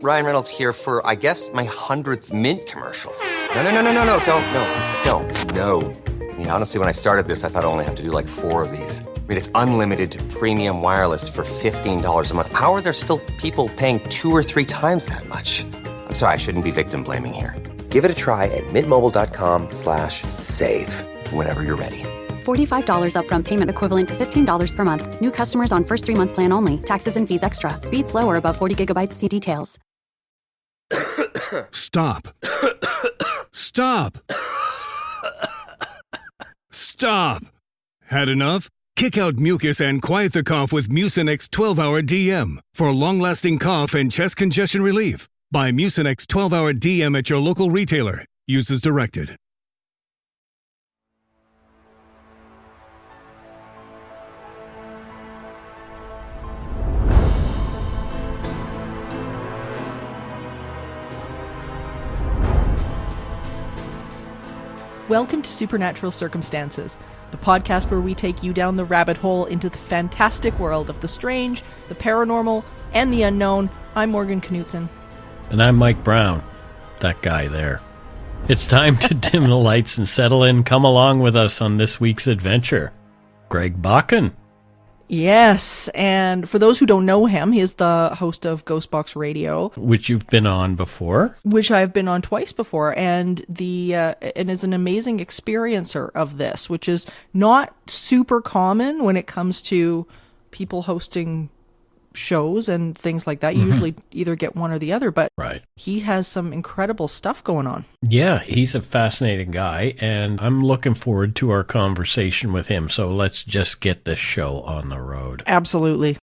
Ryan Reynolds here for, I guess, my 100th Mint commercial. No, don't. I mean, honestly, when I started this, I thought I only have to do like 4 of these. I mean, it's unlimited premium wireless for $15 a month. How are there still people paying 2 or 3 times that much? I'm sorry, I shouldn't be victim blaming here. Give it a try at mintmobile.com/save. Whenever you're ready. $45 upfront payment equivalent to $15 per month. New customers on first 3-month plan only. Taxes and fees extra. Speed slower above 40 gigabytes. See details. Stop. Stop. Stop. Had enough? Kick out mucus and quiet the cough with Mucinex 12-Hour DM for long-lasting cough and chest congestion relief. Buy Mucinex 12-Hour DM at your local retailer. Use as directed. Welcome to Supernatural Circumstances, the podcast where we take you down the rabbit hole into the fantastic world of the strange, the paranormal, and the unknown. I'm Morgan Knudsen. And I'm Mike Browne, that guy there. It's time to dim the lights and settle in. Come along with us on this week's adventure. Greg Bakun. Yes, and for those who don't know him, he is the host of Ghostbox Radio, Which you've been on before. which I've been on twice before, and is an amazing experiencer of this, which is not super common when it comes to people hosting shows and things like that. You usually either get one or the other, but Right. he has some incredible stuff going on. Yeah, he's a fascinating guy, and I'm looking forward to our conversation with him. So let's just get this show on the road. Absolutely.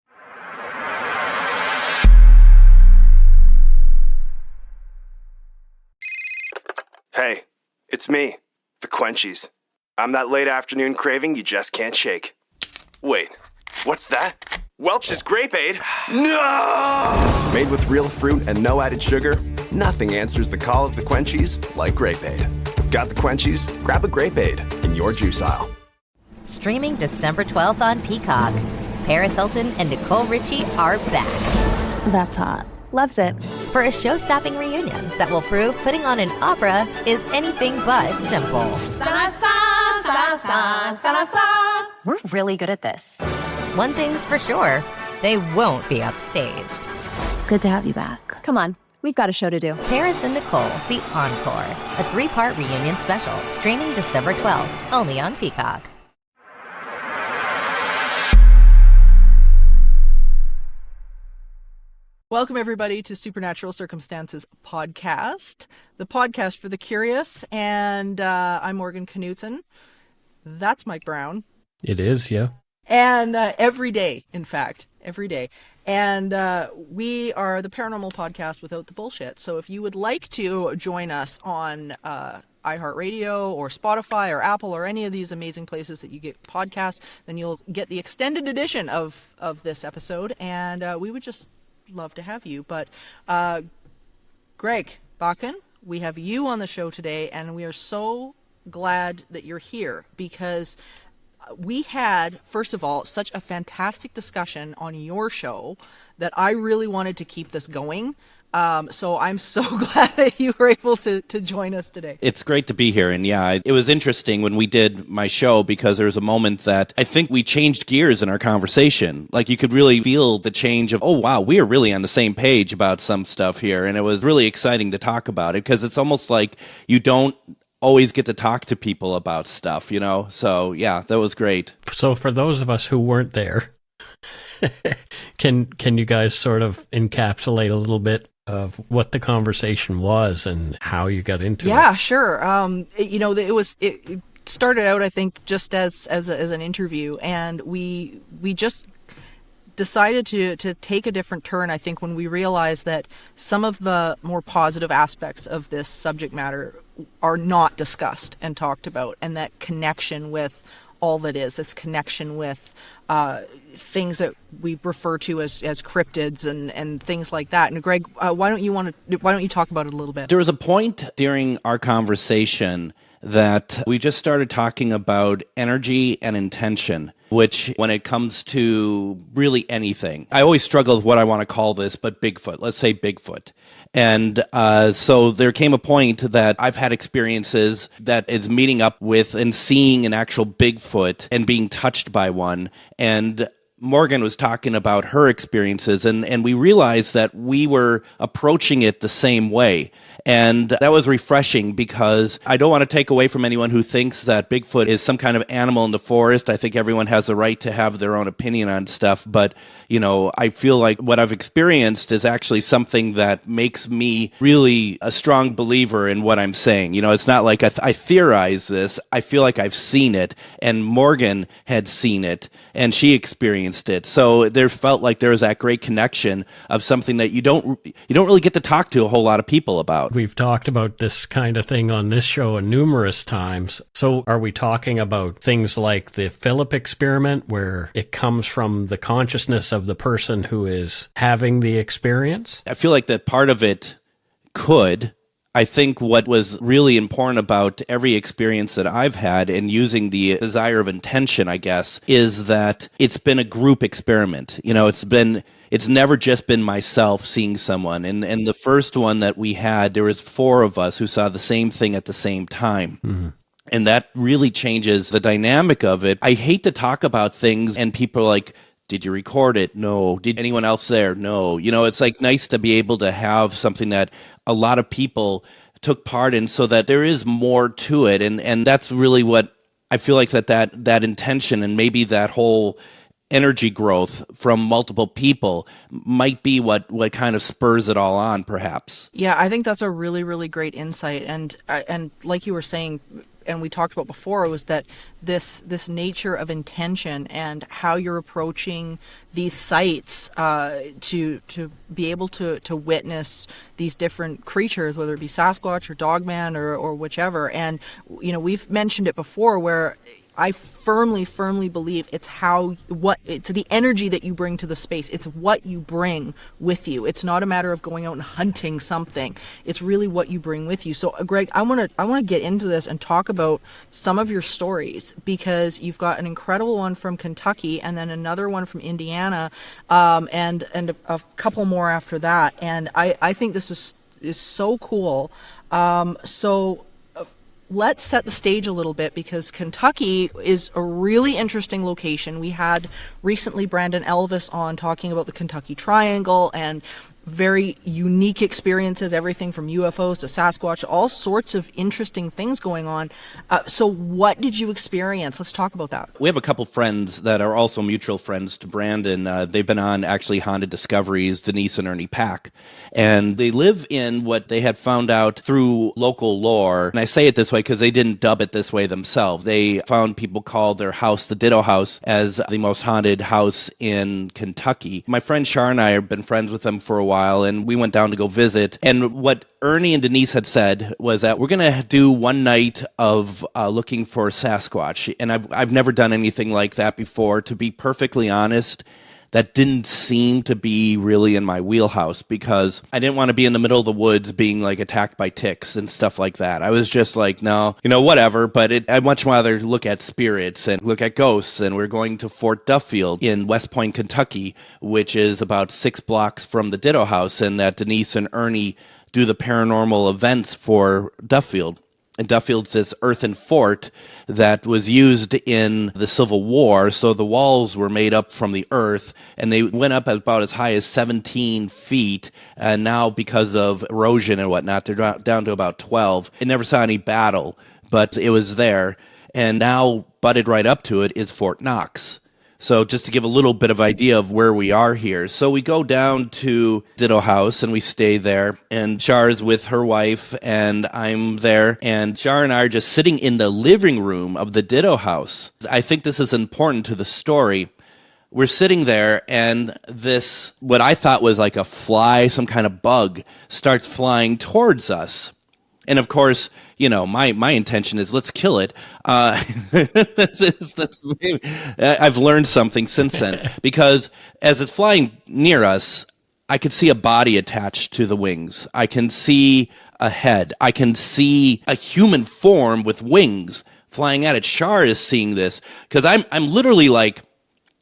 Hey, it's me, the Quenchies. I'm that late afternoon craving you just can't shake. Wait, what's that? Welch's Grape Aid? No! Made with real fruit and no added sugar, nothing answers the call of the Quenchies like Grape Aid. Got the Quenchies? Grab a Grape Aid in your juice aisle. Streaming December 12th on Peacock. Paris Hilton and Nicole Richie are back That's hot. Loves it. for a show-stopping reunion that will prove putting on an opera is anything but simple. We're really good at this. One thing's for sure, they won't be upstaged. Good to have you back. Come on, we've got a show to do. Paris and Nicole, The Encore, a 3-part reunion special, streaming December 12th, only on Peacock. Welcome, everybody, to Supernatural Circumstances podcast, the podcast for the curious, and I'm Morgan Knudsen. That's Mike Browne. It is, yeah. And every day, in fact, every day. And we are the paranormal podcast without the bullshit. So if you would like to join us on iHeartRadio or Spotify or Apple or any of these amazing places that you get podcasts, then you'll get the extended edition of this episode. And we would just love to have you. But Greg Bakun, we have you on the show today, and we are so glad that you're here because we had, first of all, such a fantastic discussion on your show that I really wanted to keep this going. So I'm so glad that you were able to join us today. It's great to be here. And yeah, it was interesting when we did my show because there was a moment that I think we changed gears in our conversation. Like you could really feel the change of, oh, wow, we are really on the same page about some stuff here. And it was really exciting to talk about it because it's almost like you don't always get to talk to people about stuff, you know? So yeah, that was great. So for those of us who weren't there, can you guys sort of encapsulate a little bit of what the conversation was and how you got into it? Yeah, sure. It started out, I think, just as an interview, and we just decided to take a different turn, I think, when we realized that some of the more positive aspects of this subject matter are not discussed and talked about, and that connection with all that is, this connection with things that we refer to as cryptids and things like that. And Greg, why don't you talk about it a little bit? There was a point during our conversation that we just started talking about energy and intention, which when it comes to really anything, I always struggle with what I want to call this, but Bigfoot, let's say Bigfoot. And so there came a point that I've had experiences that is meeting up with and seeing an actual Bigfoot and being touched by one. And Morgan was talking about her experiences, and we realized that we were approaching it the same way. And that was refreshing because I don't want to take away from anyone who thinks that Bigfoot is some kind of animal in the forest. I think everyone has the right to have their own opinion on stuff. But, you know, I feel like what I've experienced is actually something that makes me really a strong believer in what I'm saying. You know, it's not like I theorize this. I feel like I've seen it, and Morgan had seen it, and she experienced it. So there felt like there was that great connection of something that you don't really get to talk to a whole lot of people about. We've talked about this kind of thing on this show numerous times. So are we talking about things like the Philip experiment, where it comes from the consciousness of the person who is having the experience? I feel like that part of it could. I think what was really important about every experience that I've had, and using the desire of intention, I guess, is that it's been a group experiment. You know, it's never just been myself seeing someone. And the first one that we had, there was 4 of us who saw the same thing at the same time. Mm-hmm. And that really changes the dynamic of it. I hate to talk about things and people are like, did you record it? No. Did anyone else there? No. You know, it's like nice to be able to have something that a lot of people took part in, so that there is more to it. And that's really what I feel like that intention, and maybe that whole energy growth from multiple people might be what kind of spurs it all on, perhaps. Yeah, I think that's a really, really great insight. And like you were saying, and we talked about before, was that this nature of intention and how you're approaching these sites to be able to witness these different creatures, whether it be Sasquatch or Dogman or whichever. And, you know, we've mentioned it before where I firmly believe it's the energy that you bring to the space. It's what you bring with you. It's not a matter of going out and hunting something. It's really what you bring with you. So, Greg, I want to get into this and talk about some of your stories, because you've got an incredible one from Kentucky and then another one from Indiana, and a couple more after that. And I think this is so cool. So let's set the stage a little bit, because Kentucky is a really interesting location. We had recently Brandon Elvis on talking about the Kentucky Triangle and very unique experiences, everything from UFOs to Sasquatch, all sorts of interesting things going on. So what did you experience? Let's talk about that. We have a couple friends that are also mutual friends to Brandon. They've been on actually Haunted Discoveries, Denise and Ernie Pack. And they live in what they had found out through local lore. And I say it this way because they didn't dub it this way themselves. They found people call their house, the Ditto House, as the most haunted house in Kentucky. My friend Shar and I have been friends with them for a while, and we went down to go visit. And what Ernie and Denise had said was that we're going to do one night of looking for Sasquatch. And I've never done anything like that before. To be perfectly honest, that didn't seem to be really in my wheelhouse, because I didn't want to be in the middle of the woods being like attacked by ticks and stuff like that. I was just like, no, you know, whatever. But I'd much rather look at spirits and look at ghosts. And we're going to Fort Duffield in West Point, Kentucky, which is about 6 blocks from the Ditto House, and that Denise and Ernie do the paranormal events for Duffield. And Duffield's this earthen fort that was used in the Civil War. So the walls were made up from the earth, and they went up about as high as 17 feet. And now, because of erosion and whatnot, they're down to about 12. I never saw any battle, but it was there. And now, butted right up to it is Fort Knox. So just to give a little bit of idea of where we are here. So we go down to Ditto House and we stay there, and Char is with her wife and I'm there, and Char and I are just sitting in the living room of the Ditto House. I think this is important to the story. We're sitting there, and this, what I thought was like a fly, some kind of bug, starts flying towards us. And of course, you know, my intention is let's kill it. I've learned something since then, because as it's flying near us, I could see a body attached to the wings. I can see a head. I can see a human form with wings flying at it. Shar is seeing this because I'm literally like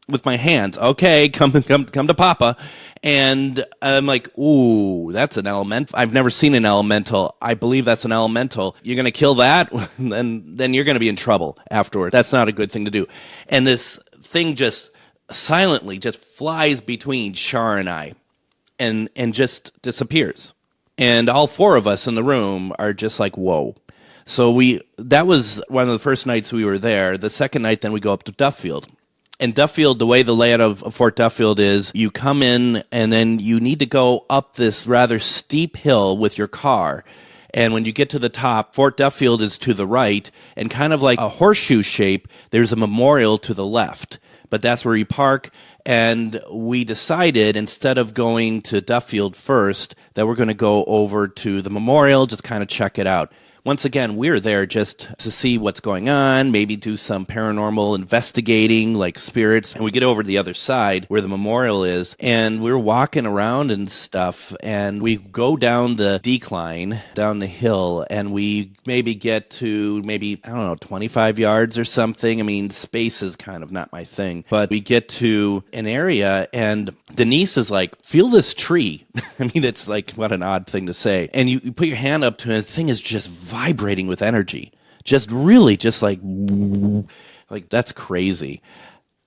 with my hands, okay, come to Papa. And I'm like, ooh, that's an elemental. I've never seen an elemental. I believe that's an elemental. You're going to kill that? then you're going to be in trouble afterward. That's not a good thing to do. And this thing just silently just flies between Shar and I and just disappears. And all four of us in the room are just like, whoa. So that was one of the first nights we were there. The second night, then we go up to Duffield. And Duffield, the way the layout of Fort Duffield is, you come in and then you need to go up this rather steep hill with your car. And when you get to the top, Fort Duffield is to the right, and kind of like a horseshoe shape, there's a memorial to the left. But that's where you park. And we decided, instead of going to Duffield first, that we're going to go over to the memorial, just kind of check it out. Once again, we're there just to see what's going on, maybe do some paranormal investigating, like spirits. And we get over to the other side where the memorial is, and we're walking around and stuff, and we go down the decline, down the hill, and we maybe get to 25 yards or something. I mean, space is kind of not my thing. But we get to an area, and Denise is like, feel this tree. I mean, it's like, what an odd thing to say. And you put your hand up to it, and the thing is just vibrating with energy. Just really just like that's crazy.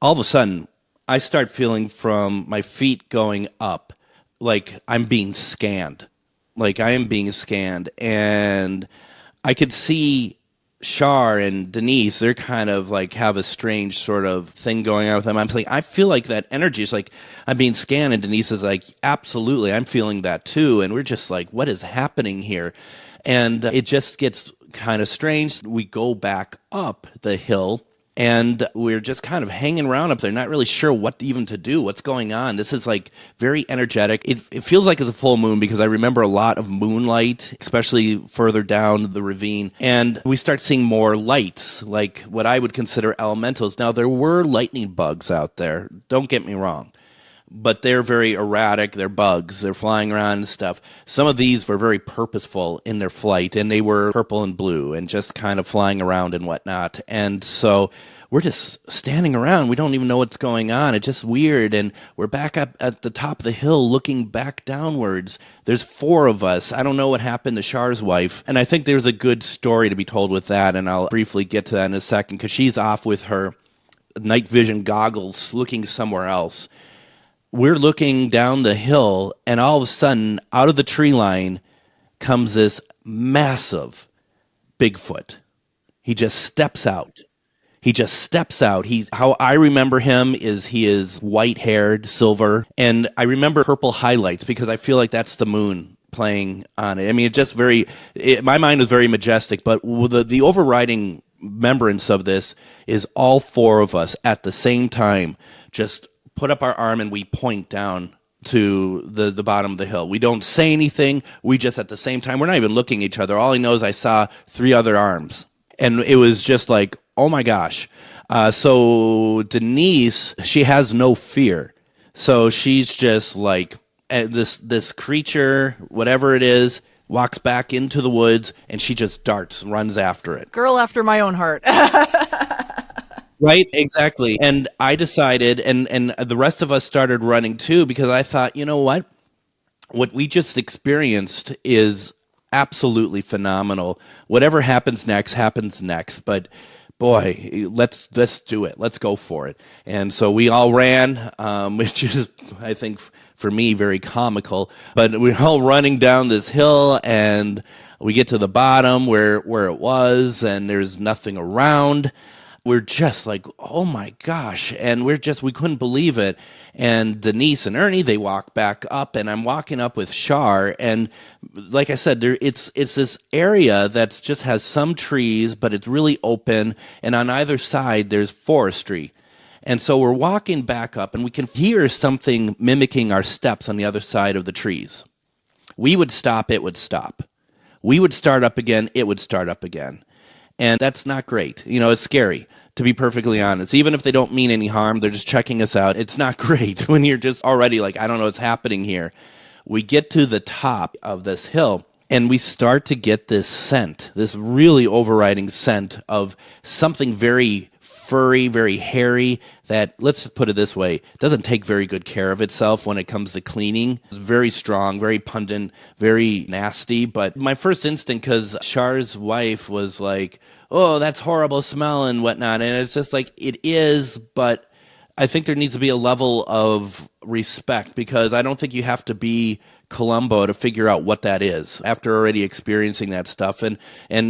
All of a sudden, I start feeling from my feet going up like I'm being scanned. Like I am being scanned. And I could see Shar and Denise, they're kind of like have a strange sort of thing going on with them. I'm like, I feel like that energy is like I'm being scanned, and Denise is like, absolutely, I'm feeling that too. And we're just like, what is happening here? And it just gets kind of strange. We go back up the hill, and we're just kind of hanging around up there, not really sure what even to do, what's going on. This is like very energetic. It feels like it's a full moon because I remember a lot of moonlight, especially further down the ravine. And we start seeing more lights, like what I would consider elementals. Now, there were lightning bugs out there. Don't get me wrong. But they're very erratic. They're bugs. They're flying around and stuff. Some of these were very purposeful in their flight, and they were purple and blue and just kind of flying around and whatnot. And so we're just standing around. We don't even know what's going on. It's just weird. And we're back up at the top of the hill looking back downwards. There's four of us. I don't know what happened to Shar's wife. And I think there's a good story to be told with that, and I'll briefly get to that in a second, because she's off with her night vision goggles looking somewhere else. We're looking down the hill, and all of a sudden, out of the tree line comes this massive Bigfoot. He just steps out. How I remember him is he is white-haired, silver, and I remember purple highlights because I feel like that's the moon playing on it. I mean, my mind was very majestic, but the overriding remembrance of this is all four of us at the same time just put up our arm and we point down to the bottom of the hill. We don't say anything. We just at the same time, we're not even looking at each other. All I know is I saw three other arms. And it was just like, oh my gosh. So Denise, she has no fear. So she's just like, this creature, whatever it is, walks back into the woods, and she just runs after it. Girl after my own heart. Right, exactly. And I decided, and the rest of us started running too, because I thought, you know what? What we just experienced is absolutely phenomenal. Whatever happens next. But boy, let's do it. Let's go for it. And so we all ran, which is, I think, for me, very comical. But we're all running down this hill, and we get to the bottom where it was, and there's nothing around. We're just like, oh my gosh. And we couldn't believe it. And Denise and Ernie, they walk back up, and I'm walking up with Shar. And like I said, it's this area that just has some trees, but it's really open. And on either side, there's forestry. And so we're walking back up, and we can hear something mimicking our steps on the other side of the trees. We would stop, it would stop. We would start up again, it would start up again. And that's not great. It's scary to be perfectly honest. Even if they don't mean any harm, they're just checking us out. It's not great when you're just already like, I don't know what's happening here. We get to the top of this hill, and we start to get this scent, this really overriding scent of something very furry, very hairy, that, let's just put it this way, doesn't take very good care of itself when it comes to cleaning. It's very strong, very pungent, very nasty. But my first instinct, because Char's wife was like, oh, that's horrible smell and whatnot. And it's just like, it is, but I think there needs to be a level of respect, because I don't think you have to be Columbo to figure out what that is after already experiencing that stuff. And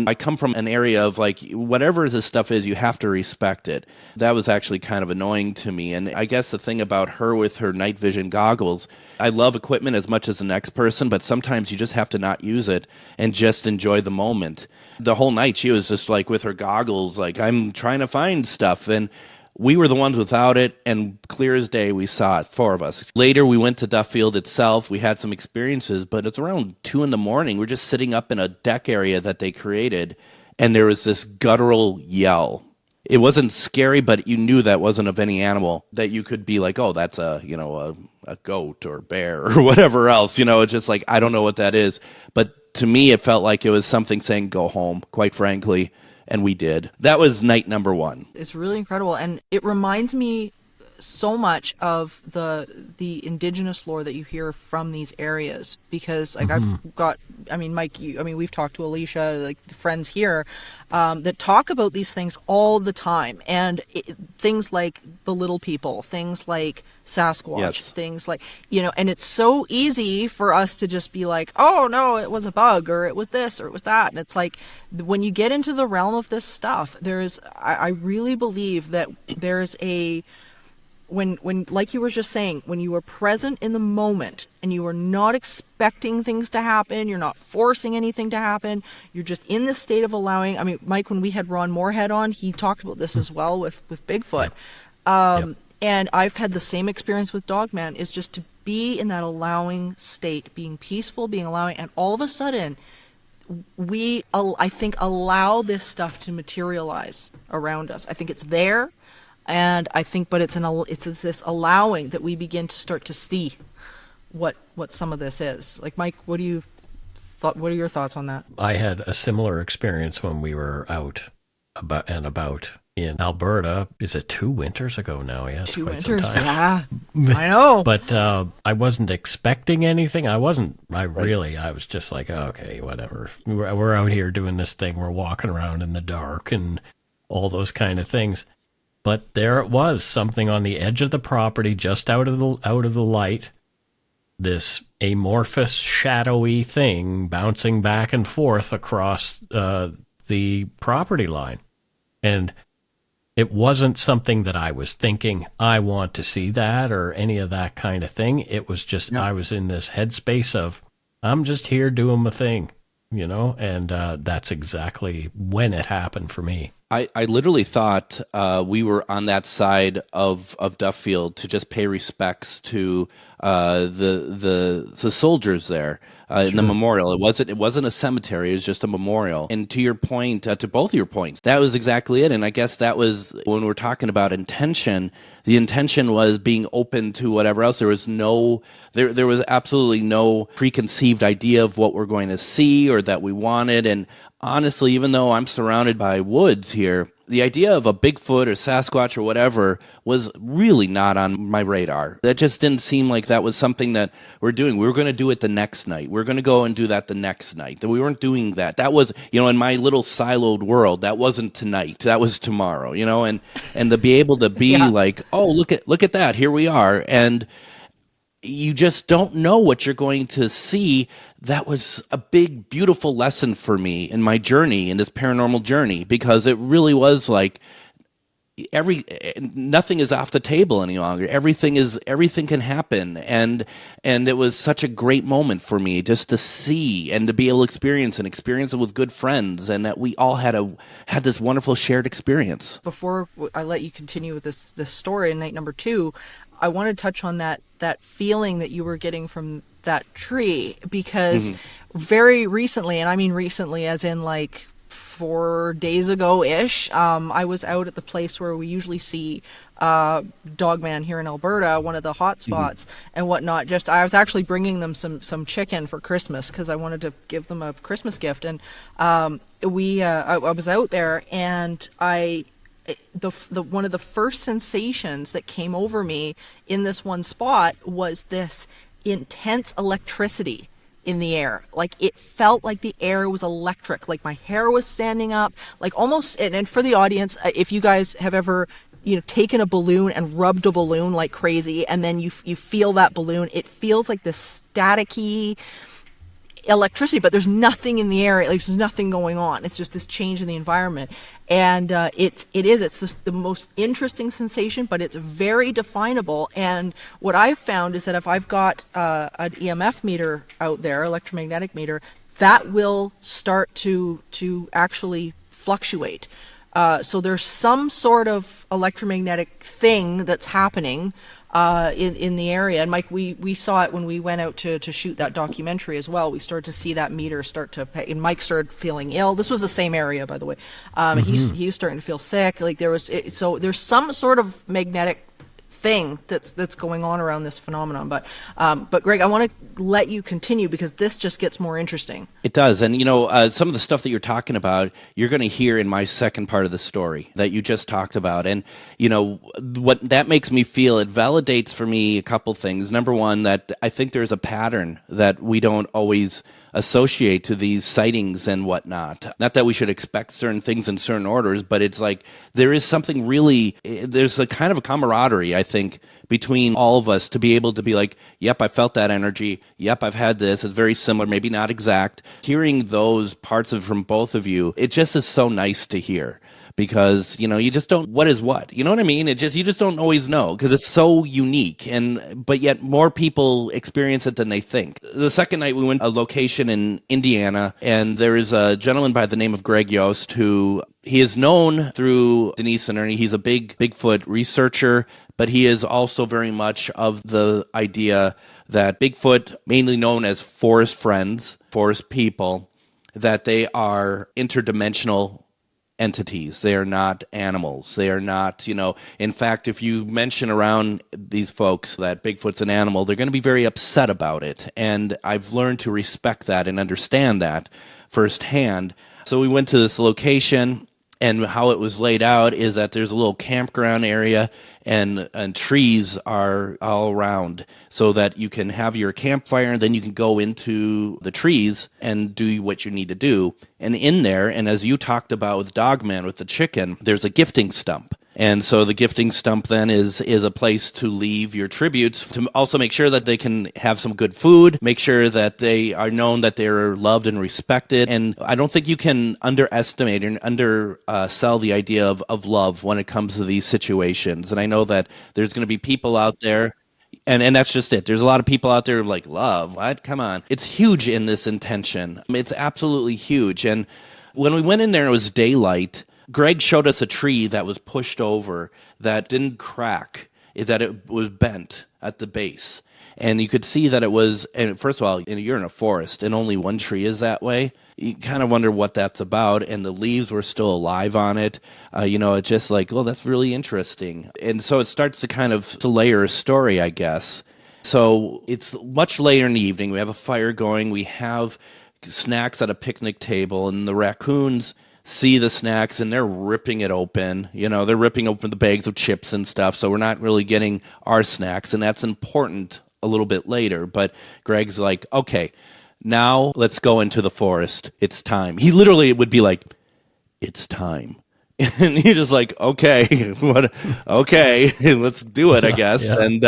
I come from an area of like, whatever this stuff is, you have to respect it. That was actually kind of annoying to me. And I guess the thing about her with her night vision goggles, I love equipment as much as the next person, but sometimes you just have to not use it and just enjoy the moment. The whole night she was just like with her goggles, like, I'm trying to find stuff. And we were the ones without it, and clear as day, we saw it, 4 of us. Later, we went to Duffield itself. We had some experiences, but it's around 2 a.m. We're just sitting up in a deck area that they created, and there was this guttural yell. It wasn't scary, but you knew that wasn't of any animal, that you could be like, oh, that's a goat or bear or whatever else. It's just like, I don't know what that is. But to me, it felt like it was something saying, go home, quite frankly. And we did. That was night number 1. It's really incredible, and it reminds me so much of the indigenous lore that you hear from these areas, because like I've got, Mike, we've talked to Alicia, like the friends here, that talk about these things all the time, and things like the little people, things like Sasquatch, yes. Things like, and it's so easy for us to just be like, oh no, it was a bug, or it was this, or it was that. And it's like, when you get into the realm of this stuff, I really believe that there's when like you were just saying, when you are present in the moment and you are not expecting things to happen, you're not forcing anything to happen, you're just in this state of allowing. Mike, when we had Ron Moorhead on, he talked about this as well with Bigfoot. Yep. And I've had the same experience with Dogman, is just to be in that allowing state, being peaceful, being allowing, and all of a sudden we, I think, allow this stuff to materialize around us. I think it's there. And I think, but it's this allowing that we begin to start to see what some of this is. Like, Mike, what are your thoughts on that? I had a similar experience when we were out about in Alberta. Is it 2 winters ago now? Yeah, 2 winters. Yeah, I know. But I wasn't expecting anything. I was just like, oh, okay, whatever. We're out here doing this thing. We're walking around in the dark and all those kind of things. But there it was, something on the edge of the property, just out of the light, this amorphous, shadowy thing bouncing back and forth across the property line. And it wasn't something that I was thinking, I want to see that or any of that kind of thing. It was just, I was in this headspace of, I'm just here doing my thing, and that's exactly when it happened for me. I literally thought we were on that side of Duffield to just pay respects to the soldiers there in the memorial. It wasn't a cemetery. It was just a memorial. And to your point, to both of your points, that was exactly it. And I guess that was when we're talking about intention. The intention was being open to whatever else. There was there was absolutely no preconceived idea of what we're going to see or that we wanted. And honestly, even though I'm surrounded by woods here, the idea of a Bigfoot or Sasquatch or whatever was really not on my radar. That just didn't seem like that was something that we're doing. We were going to do it the next night. We're going to go and do that the next night. We weren't doing that. That was, in my little siloed world, that wasn't tonight. That was tomorrow, and to be able to be like, oh, look at that. Here we are. And you just don't know what you're going to see. That was a big, beautiful lesson for me in my journey, in this paranormal journey, because it really was like nothing is off the table any longer. Everything can happen. And it was such a great moment for me just to see and to be able to experience it with good friends, and that we all had this wonderful shared experience. Before I let you continue with this story in night number 2, I want to touch on that feeling that you were getting from that tree, because very recently, and I mean recently as in like 4 days ago-ish, I was out at the place where we usually see Dogman here in Alberta, one of the hot spots and whatnot. I was actually bringing them some chicken for Christmas because I wanted to give them a Christmas gift, and I was out there, and one of the first sensations that came over me in this one spot was this intense electricity in the air. Like, it felt like the air was electric, like my hair was standing up, like almost. And for the audience, if you guys have ever taken a balloon and rubbed a balloon like crazy, and then you feel that balloon, it feels like this staticky electricity, but there's nothing in the air. Like, there's nothing going on. It's just this change in the environment, and it's the most interesting sensation, but it's very definable. And what I've found is that if I've got an EMF meter out there, electromagnetic meter, that will start to actually fluctuate. So there's some sort of electromagnetic thing that's happening in the area. And Mike, we saw it when we went out to shoot that documentary as well. We started to see that meter start to pay, and Mike started feeling ill. This was the same area, by the way. He was starting to feel sick. Like, so there's some sort of magnetic thing that's going on around this phenomenon. But Greg, I want to let you continue because this just gets more interesting. It does. And, some of the stuff that you're talking about, you're going to hear in my second part of the story that you just talked about. And, what that makes me feel, it validates for me a couple things. Number one, that I think there's a pattern that we don't always associate to these sightings and whatnot. Not that we should expect certain things in certain orders, but it's like there is something really, there's a kind of a camaraderie, I think, between all of us to be able to be like, yep, I felt that energy. Yep, I've had this. It's very similar, maybe not exact. Hearing those parts of from both of you, it just is so nice to hear. Because, you just don't, what is what? You know what I mean? You just don't always know because it's so unique. But yet more people experience it than they think. The second night we went to a location in Indiana, and there is a gentleman by the name of Greg Yost who he is known through Denise and Ernie. He's a big Bigfoot researcher, but he is also very much of the idea that Bigfoot, mainly known as forest friends, forest people, that they are interdimensional entities. They are not animals. They are not, in fact, if you mention around these folks that Bigfoot's an animal, they're going to be very upset about it. And I've learned to respect that and understand that firsthand. So we went to this location, and how it was laid out is that there's a little campground area and trees are all around so that you can have your campfire and then you can go into the trees and do what you need to do. And in there, and as you talked about with Dogman, with the chicken, there's a gifting stump. And so the gifting stump then is a place to leave your tributes, to also make sure that they can have some good food, make sure that they are known that they're loved and respected. And I don't think you can underestimate and undersell the idea of love when it comes to these situations. And I know that there's going to be people out there, and that's just it. There's a lot of people out there like, love, what? Come on. It's huge in this intention. It's absolutely huge. And when we went in there, it was daylight. Greg showed us a tree that was pushed over that didn't crack, that it was bent at the base. And you could see that it was, and first of all, you're in a forest and only one tree is that way. You kind of wonder what that's about. And the leaves were still alive on it. It's just like, well, that's really interesting. And so it starts to kind of to layer a story, I guess. So it's much later in the evening. We have a fire going. We have snacks at a picnic table, and the raccoons see the snacks and they're ripping it open. They're ripping open the bags of chips and stuff. So we're not really getting our snacks, and that's important a little bit later. But Greg's like, okay, now let's go into the forest. It's time. He literally would be like, it's time. And you're just like, okay, okay, let's do it, I guess. Yeah. And,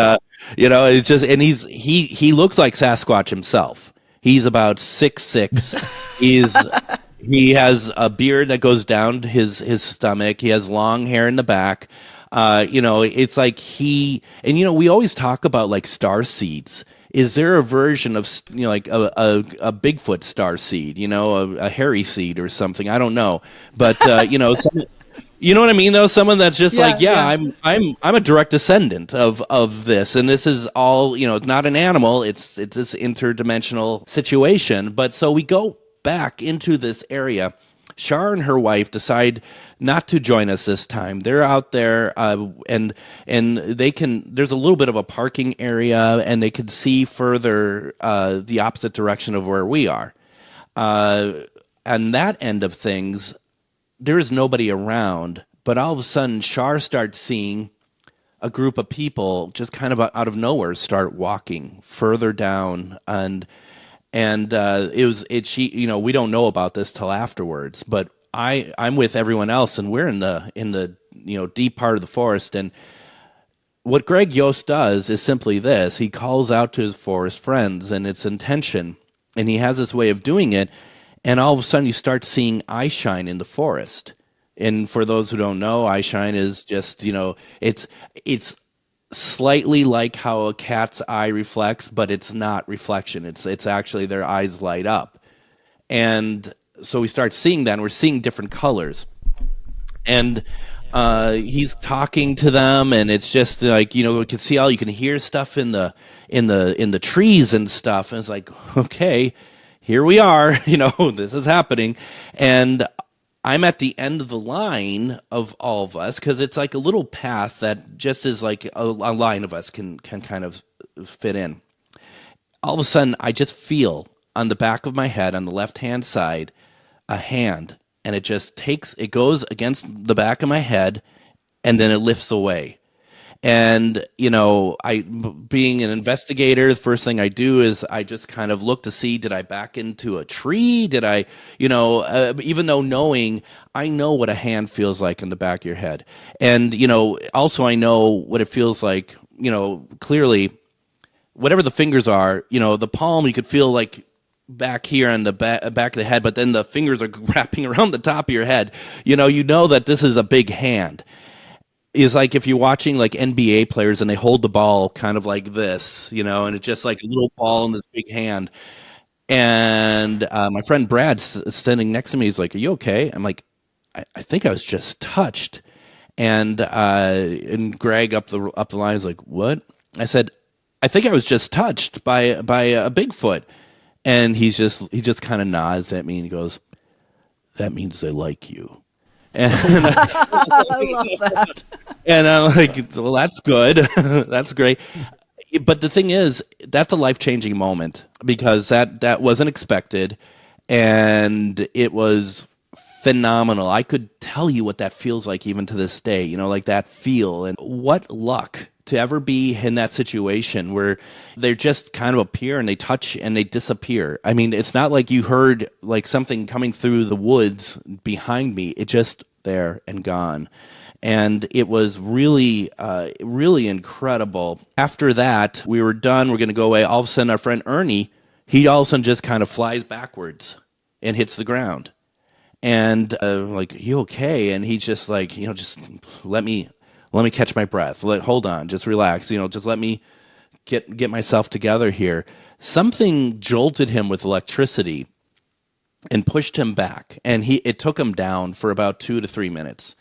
it's just, and he looks like Sasquatch himself. He's about 6'6". He has a beard that goes down to his stomach. He has long hair in the back. It's like we always talk about like star seeds. Is there a version of, like a Bigfoot star seed, a hairy seed or something? I don't know. But, you know what I mean, though? Someone that's just I'm a direct descendant of this. And this is all, it's not an animal. It's this interdimensional situation. But so we go back into this area Shar and her wife decide not to join us this time. They're out there, and they can. There's a little bit of a parking area, and they can see further the opposite direction of where we are. On that end of things, there is nobody around. But all of a sudden, Shar starts seeing a group of people just kind of out of nowhere start walking further down, and she we don't know about this till afterwards, but I'm with everyone else, and we're in the deep part of the forest. And what Greg Yost does is simply this: he calls out to his forest friends, and it's intention, and he has this way of doing it. And all of a sudden, you start seeing eye shine in the forest. And for those who don't know, eye shine is just it's slightly like how a cat's eye reflects, but it's not reflection. It's actually their eyes light up. And so we start seeing that, and we're seeing different colors. And he's talking to them, and it's just like, you can see you can hear stuff in the trees and stuff. And it's like, okay, here we are, this is happening. And I'm at the end of the line of all of us, because it's like a little path that just is like a line of us can kind of fit in. All of a sudden, I just feel on the back of my head, on the left-hand side, a hand, and it goes against the back of my head, and then it lifts away. And, I, being an investigator, the first thing I do is I just kind of look to see, did I back into a tree? Did I, even though I know what a hand feels like in the back of your head. And, also I know what it feels like, clearly, whatever the fingers are, the palm, you could feel like back here on the back of the head, but then the fingers are wrapping around the top of your head. You know that this is a big hand. Is like if you're watching like NBA players and they hold the ball kind of like this, and it's just like a little ball in this big hand. And my friend Brad standing next to me is like, "Are you okay?" I'm like, I think I was just touched. And Greg up the line is like, "What?" I said, "I think I was just touched by a Bigfoot." And he just kind of nods at me and he goes, "That means they like you." And I love that. And I'm like, well, that's good. That's great. But the thing is, that's a life-changing moment, because that wasn't expected, and it was phenomenal. I could tell you what that feels like even to this day, like that feel. And what luck to ever be in that situation where they just kind of appear and they touch and they disappear. I mean, it's not like you heard like something coming through the woods behind me. It just there and gone. And it was really, really incredible. After that, we were done. We're going to go away. All of a sudden, our friend Ernie, he all of a sudden just kind of flies backwards and hits the ground. And like, you okay? And he's just like, just let me catch my breath. Hold on, just relax. Just let me get myself together here. Something jolted him with electricity and pushed him back, and it took him down for about 2 to 3 minutes.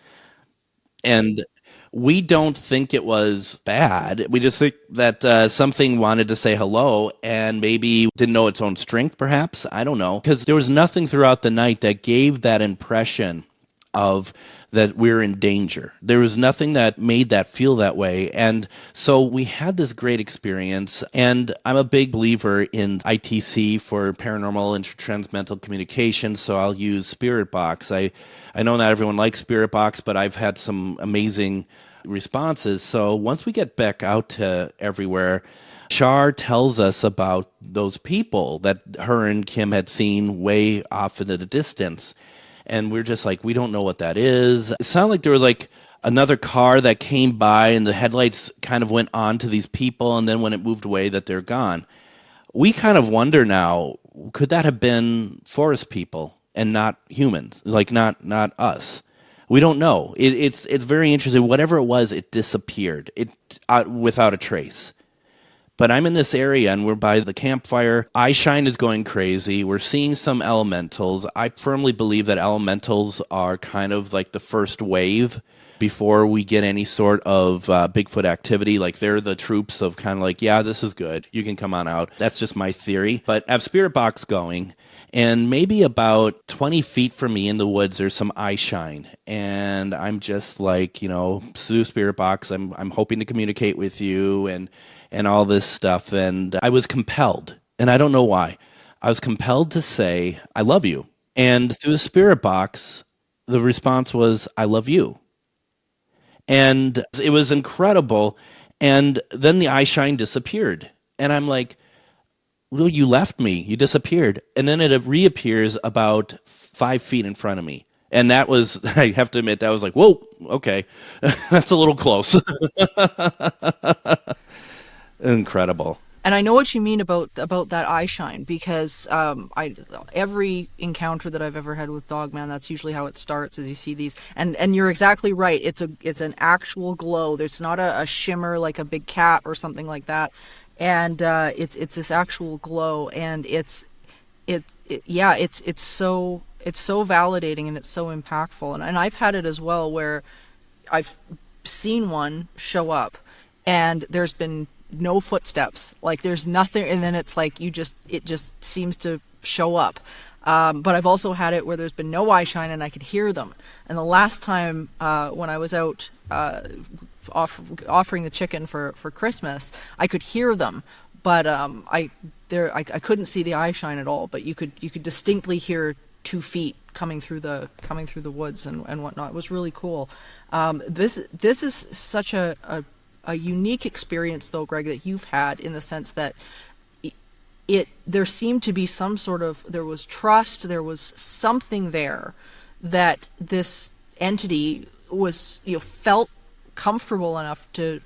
And we don't think it was bad. We just think that something wanted to say hello and maybe didn't know its own strength, perhaps. I don't know. Because there was nothing throughout the night that gave that impression of that we're in danger. There was nothing that made that feel that way. And so we had this great experience. And I'm a big believer in ITC for paranormal intertransmental communication, so I'll use Spirit Box. I know not everyone likes Spirit Box, but I've had some amazing responses. So once we get back out to everywhere, Shar tells us about those people that her and Kim had seen way off into the distance. And we're just like, we don't know what that is. It sounded like there was like another car that came by and the headlights kind of went on to these people, and then when it moved away that they're gone. We kind of wonder now, could that have been forest people and not humans, like not us? We don't know. It's very interesting. Whatever it was, it disappeared without a trace. But I'm in this area, and we're by the campfire. Eyeshine is going crazy. We're seeing some elementals. I firmly believe that elementals are kind of like the first wave. before we get any sort of Bigfoot activity. Like, they're the troops of kind of like, yeah, this is good. You can come on out. That's just my theory. But I have Spirit Box going, and maybe about 20 feet from me in the woods, there's some eye shine. And I'm just like, Sue Spirit Box, I'm hoping to communicate with you and all this stuff. And I was compelled, and I don't know why. I was compelled to say, I love you. And through the Spirit Box, the response was, I love you. And it was incredible. And then the eye shine disappeared. And I'm like, well, you left me. You disappeared. And then it reappears about 5 feet in front of me. And that was, I have to admit, that was like, whoa, okay. That's a little close. Incredible. And I know what you mean about that eye shine, because every encounter that I've ever had with Dogman, that's usually how it starts, is you see these, and you're exactly right. It's an actual glow. There's not a shimmer like a big cat or something like that, and it's this actual glow, and it's so validating, and it's so impactful, and I've had it as well, where I've seen one show up, and there's been no footsteps, like there's nothing, and then it's like it just seems to show up. But I've also had it where there's been no eye shine and I could hear them. And the last time when I was out offering the chicken for Christmas, I could hear them, but I couldn't see the eye shine at all. But you could distinctly hear 2 feet coming through the woods and whatnot. It was really cool. This is such a unique experience, though, Greg, that you've had, in the sense that there seemed to be there was trust, there was something there that this entity was, felt comfortable enough to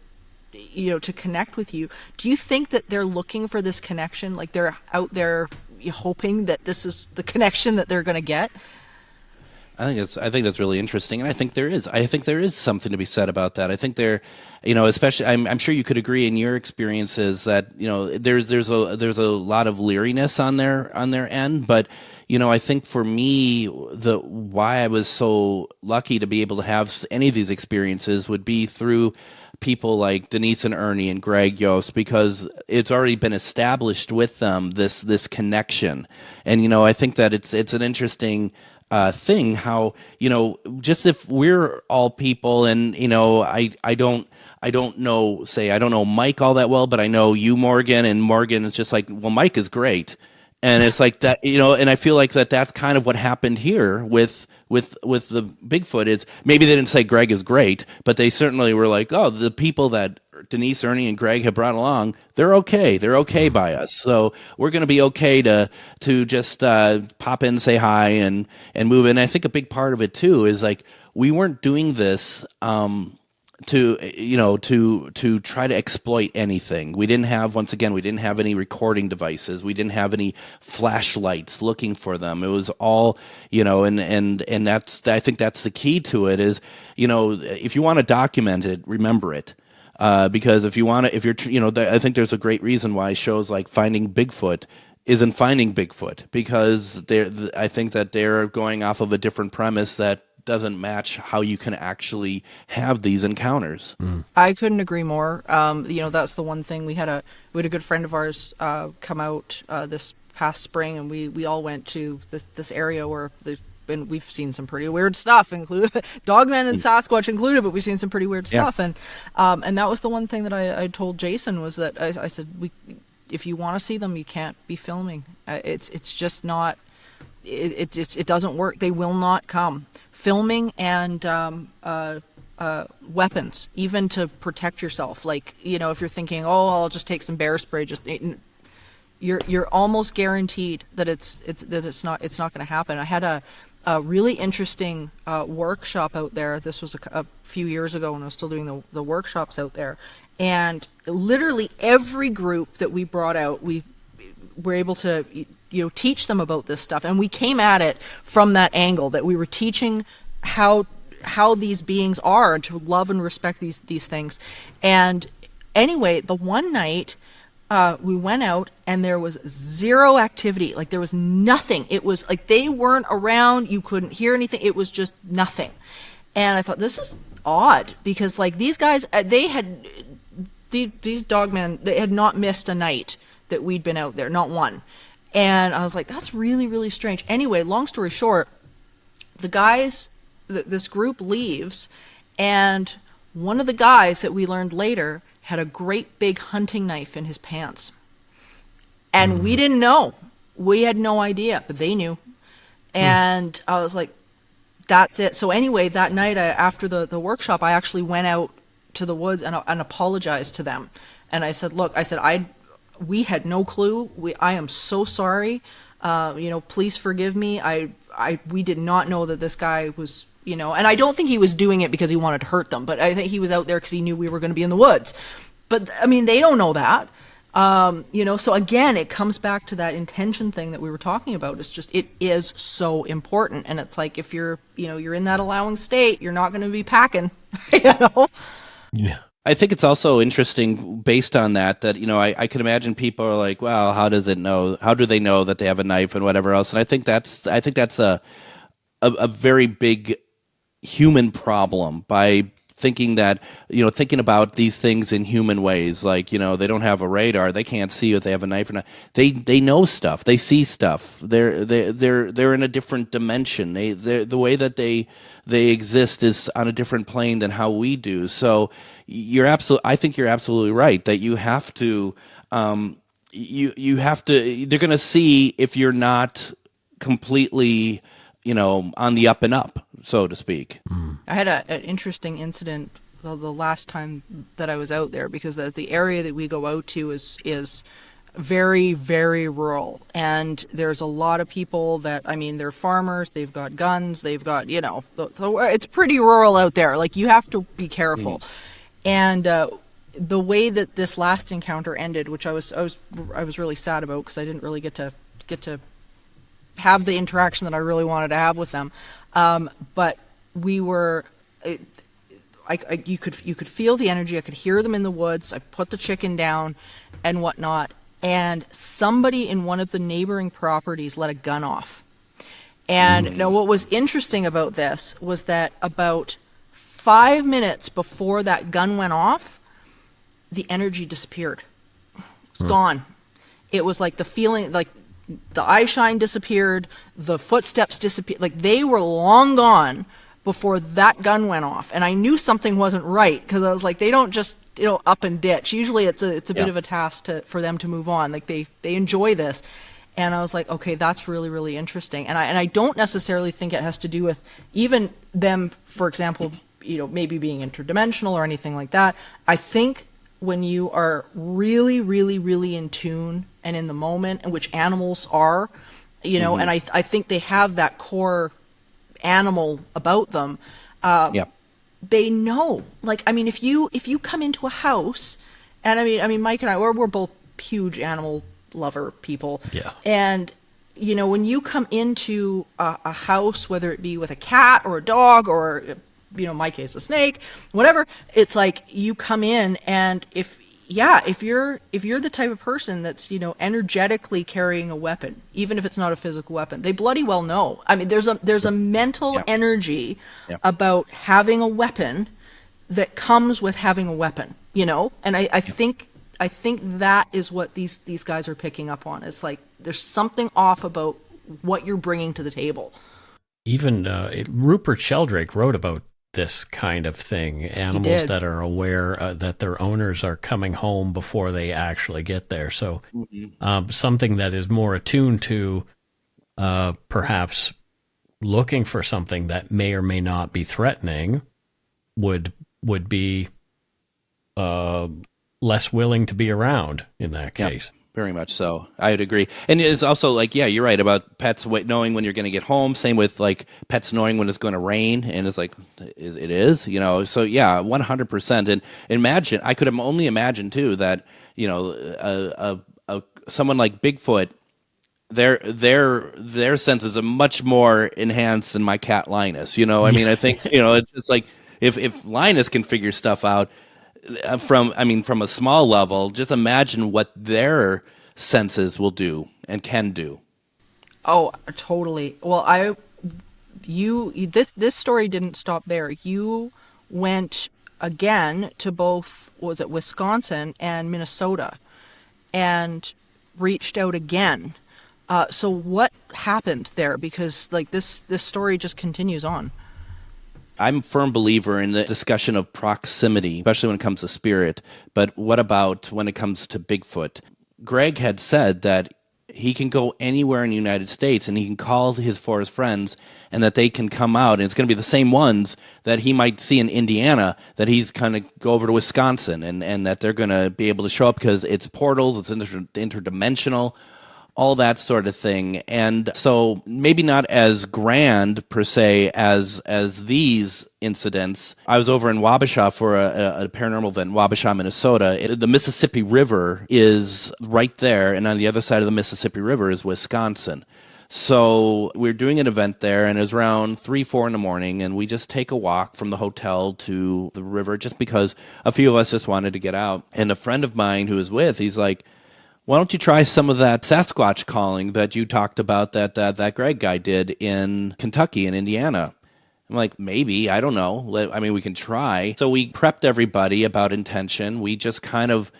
connect with you. Do you think that they're looking for this connection? Like, they're out there hoping that this is the connection that they're going to get? I think that's really interesting, and I think there is something to be said about that. I think there, especially, I'm sure you could agree in your experiences that there's a lot of leeriness on their end, but I think for me, why I was so lucky to be able to have any of these experiences would be through people like Denise and Ernie and Greg Yost, because it's already been established with them, this connection, and I think that it's an interesting thing how just if we're all people, and I don't know Mike all that well, but I know you, Morgan, and Morgan is just like, well, Mike is great, and it's like that, and I feel like that's kind of what happened here with the Bigfoot. Is maybe they didn't say Greg is great, but they certainly were like, oh, the people that Denise, Ernie, and Greg have brought along, they're okay by us, so we're going to be okay to just pop in, say hi, and move in. I think a big part of it too is like, we weren't doing this to try to exploit anything. We didn't have any recording devices. We didn't have any flashlights looking for them. It was all, and I think that's the key to it is, if you want to document it, remember it. Because I think there's a great reason why shows like Finding Bigfoot isn't Finding Bigfoot, because I think that they're going off of a different premise that doesn't match how you can actually have these encounters. I couldn't agree more. That's the one thing. We had a good friend of ours come out this past spring, and we all went to this area where and we've seen some pretty weird stuff, including Dogman and Sasquatch included, but we've seen some pretty weird stuff. And that was the one thing that I told Jason, was that I said, if you want to see them, you can't be filming. It's just not. It doesn't work. They will not come. Filming and weapons, even to protect yourself. Like, if you're thinking, oh, I'll just take some bear spray, you're almost guaranteed that it's not going to happen. I had a really interesting workshop out there. This was a few years ago when I was still doing the workshops out there, and literally every group that we brought out, we were able to teach them about this stuff, and we came at it from that angle, that we were teaching how these beings are, and to love and respect these things. And anyway, the one night we went out and there was zero activity. Like, there was nothing. It was like they weren't around. You couldn't hear anything. It was just nothing. And I thought, this is odd because like these guys, these dogmen, they had not missed a night that we'd been out there, not one. And I was like, that's really, really strange. Anyway, long story short, the guys, this group leaves, and one of the guys that we learned later had a great big hunting knife in his pants. And we didn't know. We had no idea, but they knew. And I was like, that's it. So anyway, that night after the workshop, I actually went out to the woods and apologized to them. And I said, look, we had no clue. I am so sorry. Please forgive me. We did not know that this guy was, and I don't think he was doing it because he wanted to hurt them, but I think he was out there because he knew we were going to be in the woods. But I mean, they don't know that. So again, it comes back to that intention thing that we were talking about. It's just, it is so important. And it's like, if you're in that allowing state, you're not going to be packing, Yeah. I think it's also interesting based on that, I could imagine people are like, well, how do they know that they have a knife and whatever else? And I think that's a very big human problem by thinking that, thinking about these things in human ways, like, they don't have a radar, they can't see if they have a knife or not. They know stuff, they see stuff. They're in a different dimension. The way that they exist is on a different plane than how we do. So I think you're absolutely right that you have to, they're going to see if you're not completely, on the up and up, so to speak. I had an interesting incident the last time that I was out there, because the area that we go out to is very, very rural, and there's a lot of people that, they're farmers, they've got guns, they've got, it's pretty rural out there. Like, you have to be careful. And the way that this last encounter ended, which I was really sad about, because I didn't really get to have the interaction that I really wanted to have with them. But we were, you could feel the energy. I could hear them in the woods. I put the chicken down and whatnot. And somebody in one of the neighboring properties let a gun off. And now what was interesting about this was that about 5 minutes before that gun went off, the energy disappeared. It's gone. It was like the feeling, like the eye shine disappeared, the footsteps disappeared. Like, they were long gone before that gun went off. And I knew something wasn't right, because I was like, they don't just, up and ditch. Usually it's a bit of a task for them to move on. Like, they enjoy this. And I was like, okay, that's really, really interesting. And I don't necessarily think it has to do with even them, for example, maybe being interdimensional or anything like that. I think when you are really, really, really in tune and in the moment, and which animals are, and I think they have that core animal about them. They know. Like, if you come into a house, and Mike and I, we're both huge animal lover people. Yeah. And when you come into a house, whether it be with a cat or a dog or, in my case, a snake, whatever, it's like you come in, and if you're the type of person that's, energetically carrying a weapon, even if it's not a physical weapon, they bloody well know. There's a mental energy about having a weapon that comes with having a weapon, and I think that is what these guys are picking up on. It's like, there's something off about what you're bringing to the table. Even Rupert Sheldrake wrote about this kind of thing, animals that are aware that their owners are coming home before they actually get there. So something that is more attuned to perhaps looking for something that may or may not be threatening would be less willing to be around in that case. Very much so. I would agree. And it's also like, you're right about pets knowing when you're going to get home. Same with like pets knowing when it's going to rain. And it's like, it is. So 100%. And I could only imagine too that, someone like Bigfoot, their senses are much more enhanced than my cat Linus. I think, it's just like if Linus can figure stuff out, from a small level, just imagine what their senses will do and can do. Oh, totally. Well, this story didn't stop there. You went again to both, was it Wisconsin and Minnesota, and reached out again. So what happened there? Because like this story just continues on. I'm a firm believer in the discussion of proximity, especially when it comes to spirit. But what about when it comes to Bigfoot? Greg had said that he can go anywhere in the United States and he can call his forest friends and that they can come out, and it's going to be the same ones that he might see in Indiana that he's kind of go over to Wisconsin, and that they're going to be able to show up because it's portals, it's interdimensional, all that sort of thing. And so maybe not as grand per se as these incidents. I was over in Wabasha for a paranormal event in Wabasha, Minnesota. The Mississippi River is right there, and on the other side of the Mississippi River is Wisconsin. So we're doing an event there, and it was around 3, 4 in the morning, and we just take a walk from the hotel to the river just because a few of us just wanted to get out. And a friend of mine who was with, he's like, why don't you try some of that Sasquatch calling that you talked about that Greg guy did in Kentucky and Indiana? I'm like, maybe, I don't know. I mean, we can try. So we prepped everybody about intention. We just kind of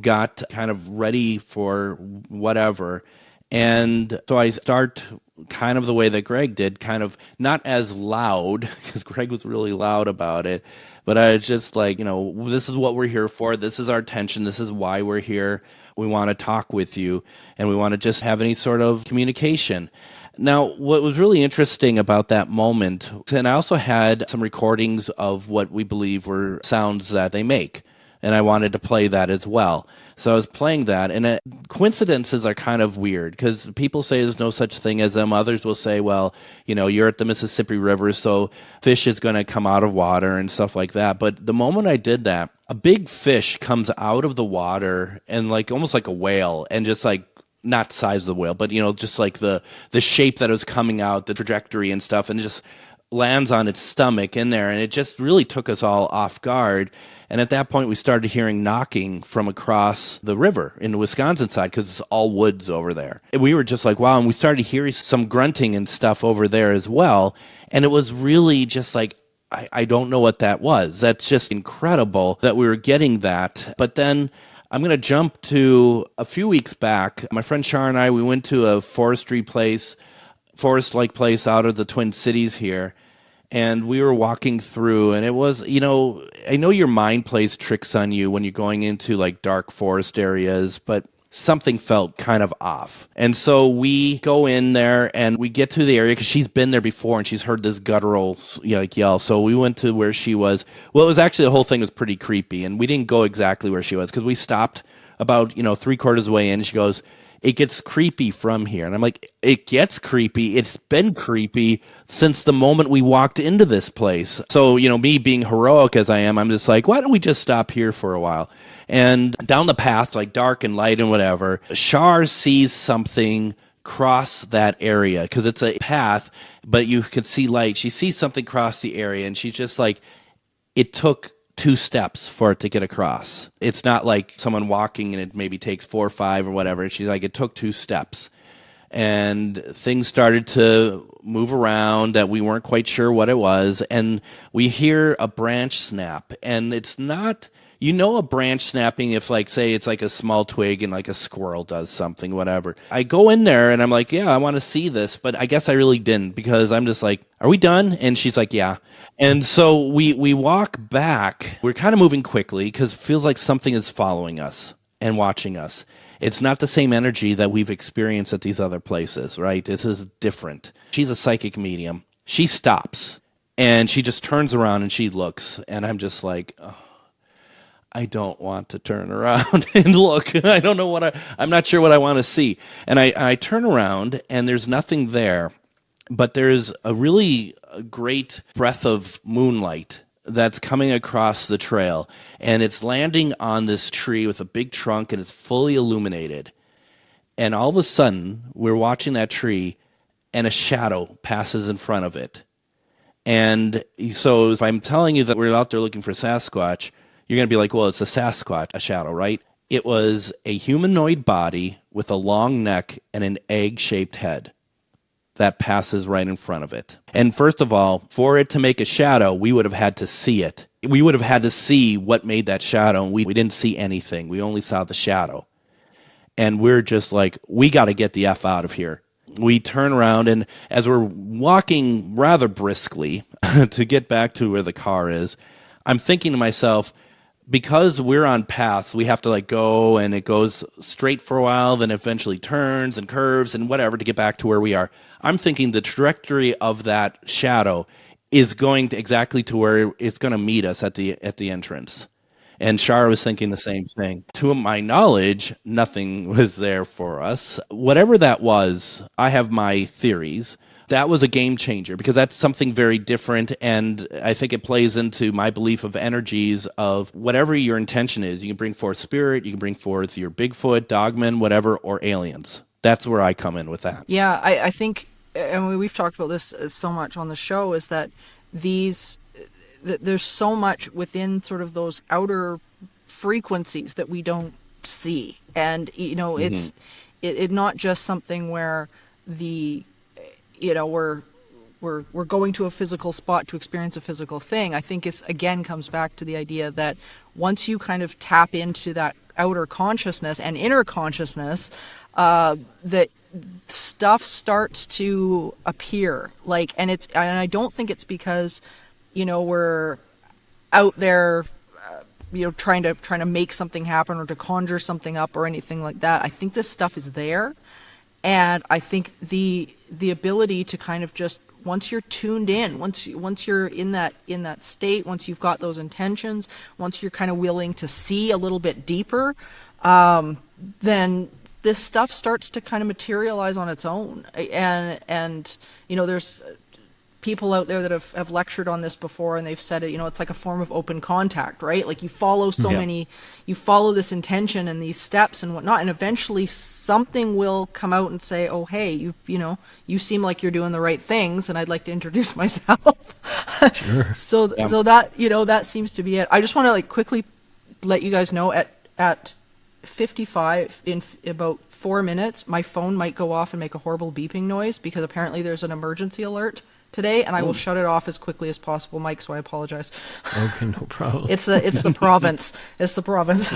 got ready for whatever. And so I start kind of the way that Greg did, kind of not as loud, because Greg was really loud about it, but I was just like, this is what we're here for. This is our intention. This is why we're here. We want to talk with you, and we want to just have any sort of communication. Now, what was really interesting about that moment, and I also had some recordings of what we believe were sounds that they make, and I wanted to play that as well. So I was playing that, and coincidences are kind of weird, because people say there's no such thing as them. Others will say, well, you're at the Mississippi River, so fish is going to come out of water and stuff like that. But the moment I did that, a big fish comes out of the water, and almost like a whale, and just not the size of the whale, but just like the shape that was coming out, the trajectory and stuff, and it just lands on its stomach in there, and it just really took us all off guard. And at that point, we started hearing knocking from across the river in the Wisconsin side, because it's all woods over there. And we were just like, wow, and we started hearing some grunting and stuff over there as well, and it was really just like, I don't know what that was. That's just incredible that we were getting that. But then I'm going to jump to a few weeks back. My friend Shar and I, we went to a forest-like place out of the Twin Cities here, and we were walking through, and it was, I know your mind plays tricks on you when you're going into dark forest areas, but something felt kind of off. And so we go in there and we get to the area because she's been there before and she's heard this guttural yell. So we went to where she was. Well, it was actually, the whole thing was pretty creepy, and we didn't go exactly where she was because we stopped about 3/4 of the way in, and she goes, it gets creepy from here. And I'm like, it gets creepy. It's been creepy since the moment we walked into this place. So, me being heroic as I am, I'm just like, why don't we just stop here for a while? And down the path, dark and light and whatever, Shar sees something cross that area because it's a path, but you can see light. She sees something cross the area, and she's just like, it took 2 steps for it to get across. It's not like someone walking and it maybe takes 4 or 5 or whatever. She's like, it took 2 steps. And things started to move around that we weren't quite sure what it was. And we hear a branch snap. And it's not, a branch snapping if say it's a small twig and a squirrel does something, whatever. I go in there and I'm like, yeah, I want to see this. But I guess I really didn't, because I'm just like, are we done? And she's like, yeah. And so we walk back. We're kind of moving quickly because it feels like something is following us and watching us. It's not the same energy that we've experienced at these other places, right? This is different. She's a psychic medium. She stops and she just turns around and she looks. And I'm just like, oh, I don't want to turn around and look. I don't know I'm not sure what I want to see. And I turn around and there's nothing there. But there's a really great breath of moonlight that's coming across the trail, and it's landing on this tree with a big trunk, and it's fully illuminated. And all of a sudden, we're watching that tree, and a shadow passes in front of it. And so if I'm telling you that we're out there looking for Sasquatch, you're going to be like, well, it's a Sasquatch, a shadow, right? It was a humanoid body with a long neck and an egg-shaped head that passes right in front of it. And first of all, for it to make a shadow, we would have had to see it we would have had to see what made that shadow, and we didn't see anything. We only saw the shadow. And we're just like, we got to get the F out of here. We turn around, and as we're walking rather briskly to get back to where the car is, I'm thinking to myself, because we're on paths, we have to like go, and it goes straight for a while, then eventually turns and curves and whatever to get back to where we are. I'm thinking the trajectory of that shadow is going to exactly to where it's going to meet us at the entrance. And Shara was thinking the same thing. To my knowledge, nothing was there for us. Whatever that was, I have my theories. That was a game changer because that's something very different, and I think it plays into my belief of energies of whatever your intention is. You can bring forth spirit, you can bring forth your Bigfoot, Dogman, whatever, or aliens. That's where I come in with that. Yeah, I think, and we've talked about this so much on the show, is that there's so much within sort of those outer frequencies that we don't see. And, it's not just something where we're going to a physical spot to experience a physical thing. I think it's, again, comes back to the idea that once you kind of tap into that outer consciousness and inner consciousness, that stuff starts to appear. And I don't think it's because, we're out there, trying to make something happen or to conjure something up or anything like that. I think this stuff is there. And I think the ability to kind of just, once you're tuned in, once you're in that state, once you've got those intentions, once you're kind of willing to see a little bit deeper, then this stuff starts to kind of materialize on its own. And there's people out there that have lectured on this before, and they've said it, it's like a form of open contact, right? Like you follow you follow this intention and these steps and whatnot, and eventually something will come out and say, oh, hey, you seem like you're doing the right things, and I'd like to introduce myself. Sure. So that, that seems to be it. I just want to quickly let you guys know at 55, in about 4 minutes, my phone might go off and make a horrible beeping noise because apparently there's an emergency alert today, and I will shut it off as quickly as possible, Mike, so I apologize. Okay, no problem. It's the province. It's the province.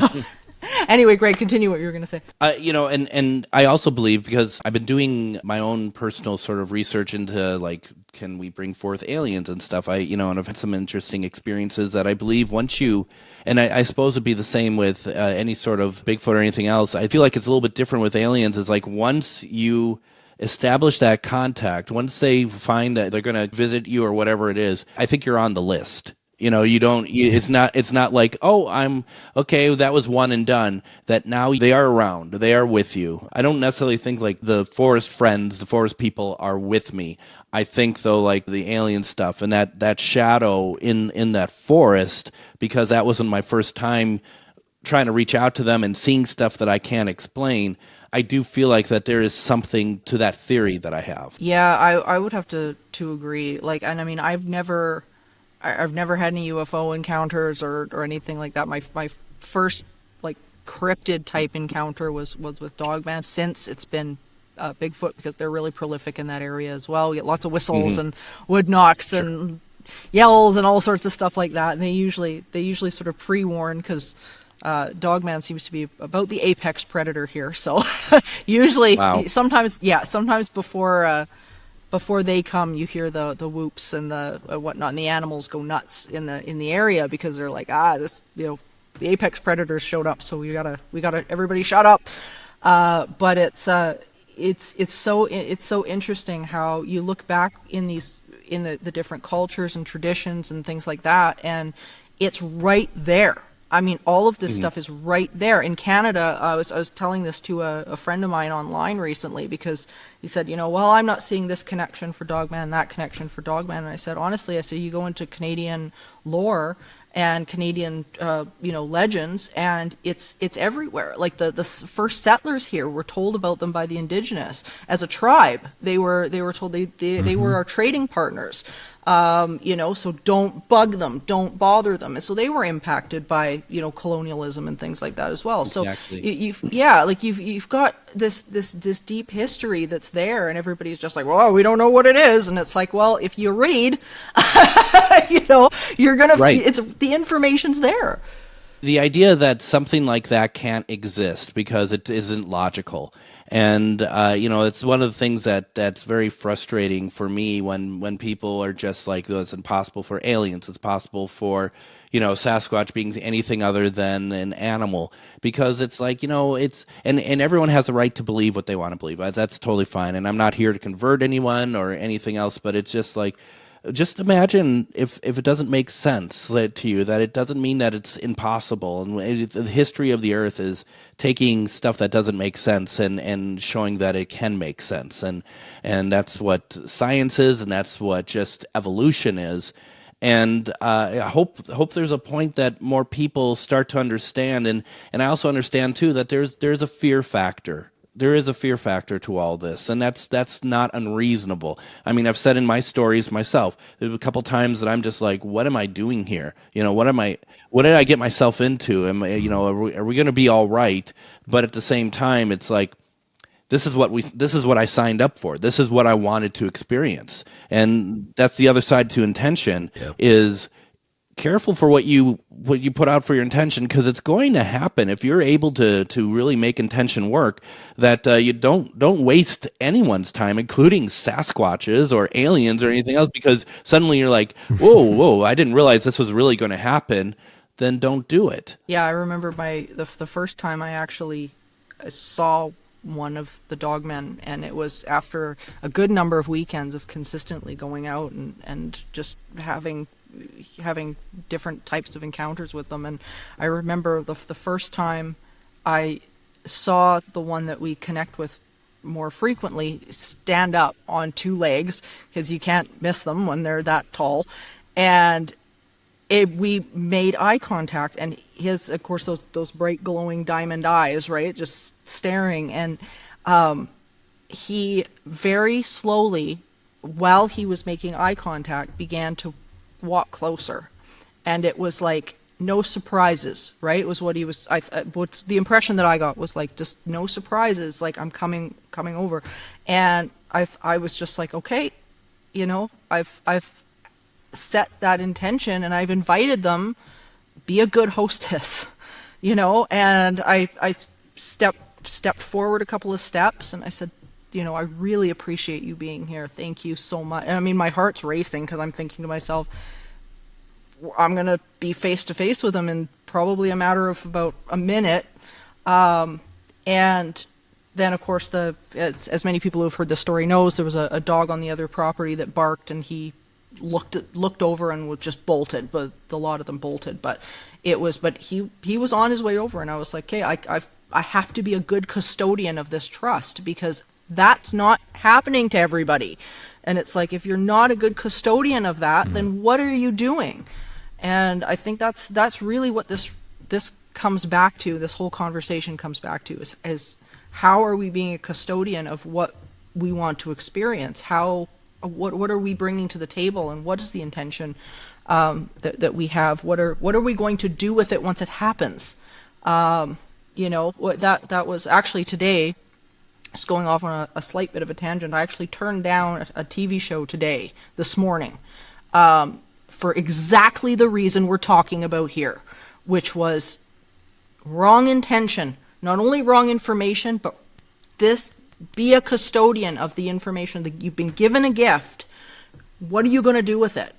Anyway, Greg, continue what you were going to say. And I also believe, because I've been doing my own personal sort of research into, can we bring forth aliens and stuff? And I've had some interesting experiences that I believe once you, and I suppose it'd be the same with any sort of Bigfoot or anything else. I feel like it's a little bit different with aliens. It's like once you establish that contact, once they find that they're going to visit you or whatever it is, I think you're on the list. It's not like, oh, I'm okay, that was one and done. That now they are around, they are with you. I don't necessarily think like the forest friends, the forest people are with me. I think though, like the alien stuff and that shadow in that forest, because that wasn't my first time trying to reach out to them and seeing stuff that I can't explain. I do feel like that there is something to that theory that I have. Yeah, I would have to agree. And I mean, I've never had any UFO encounters or anything like that. My first cryptid type encounter was with Dogman. Since it's been Bigfoot, because they're really prolific in that area as well. We get lots of whistles and wood knocks and yells and all sorts of stuff like that. And they usually sort of pre-warn, because Dogman seems to be about the apex predator here. So usually, sometimes before they come, you hear the whoops and the whatnot, and the animals go nuts in the area, because they're like, this, the apex predators showed up, so we gotta everybody shut up. But it's so interesting how you look back in the different cultures and traditions and things like that, and it's right there. I mean, all of this stuff is right there. In Canada, I was telling this to a friend of mine online recently, because he said, well, I'm not seeing this connection for Dogman, that connection for Dogman. And I said, honestly, you go into Canadian lore and Canadian, legends, and it's everywhere. Like the first settlers here were told about them by the Indigenous as a tribe. They were told they were our trading partners. So don't bug them, don't bother them. And so they were impacted by, colonialism and things like that as well. Exactly. So you've got this deep history that it's there, and everybody's just like, well, we don't know what it is. And it's like, well, if you read, you're going to, the information's there. The idea that something like that can't exist because it isn't logical. And, it's one of the things that's very frustrating for me when people are just like, oh, it's impossible for aliens. It's possible for, Sasquatch being anything other than an animal, because it's like, it's, and everyone has the right to believe what they want to believe. That's totally fine. And I'm not here to convert anyone or anything else, but it's just like, just imagine if it doesn't make sense to you, that it doesn't mean that it's impossible. And the history of the earth is taking stuff that doesn't make sense and showing that it can make sense. And that's what science is, and that's what just evolution is. And I hope there's a point that more people start to understand. And I also understand, too, that there's a fear factor. There is a fear factor to all this, and that's not unreasonable. I mean, I've said in my stories myself, there's a couple times that I'm just like, what am I doing here? What did I get myself into? Are we going to be all right? But at the same time, it's like, this is what I signed up for. This is what I wanted to experience. And that's the other side to intention. Yep. Is careful for what you put out for your intention, because it's going to happen if you're able to really make intention work. That you don't waste anyone's time, including Sasquatches or aliens or anything else, because suddenly you're like, whoa, I didn't realize this was really going to happen. Then don't do it. Yeah, I remember the first time I actually saw one of the dogmen, and it was after a good number of weekends of consistently going out and just having different types of encounters with them. And I remember the first time I saw the one that we connect with more frequently stand up on two legs, because you can't miss them when they're that tall, and we made eye contact, and his, of course, those bright glowing diamond eyes, right, just staring, and he very slowly, while he was making eye contact, began to walk closer. And it was like no surprises, right? It was what he was, what's the impression that I got was like, just no surprises, like I'm coming over. And I was just like, okay, I've set that intention, and I've invited them, be a good hostess, and I stepped forward a couple of steps, and I said, I really appreciate you being here. Thank you so much. And I mean, my heart's racing, because I'm thinking to myself, I'm going to be face to face with them in probably a matter of about a minute. And then, of course, as many people who have heard the story knows, there was a dog on the other property that barked, and he looked over and was just bolted, but a lot of them bolted. But he was on his way over, and I was like, okay, I have to be a good custodian of this trust, because that's not happening to everybody. And it's like, if you're not a good custodian of that, then what are you doing? And I think that's really what this comes back to, this whole conversation comes back to, is how are we being a custodian of what we want to experience? What are we bringing to the table, and what is the intention that we have? What are we going to do with it once it happens? That was actually today, just going off on a slight bit of a tangent, I actually turned down a TV show this morning, for exactly the reason we're talking about here, which was wrong intention, not only wrong information, but be a custodian of the information that you've been given a gift. What are you going to do with it?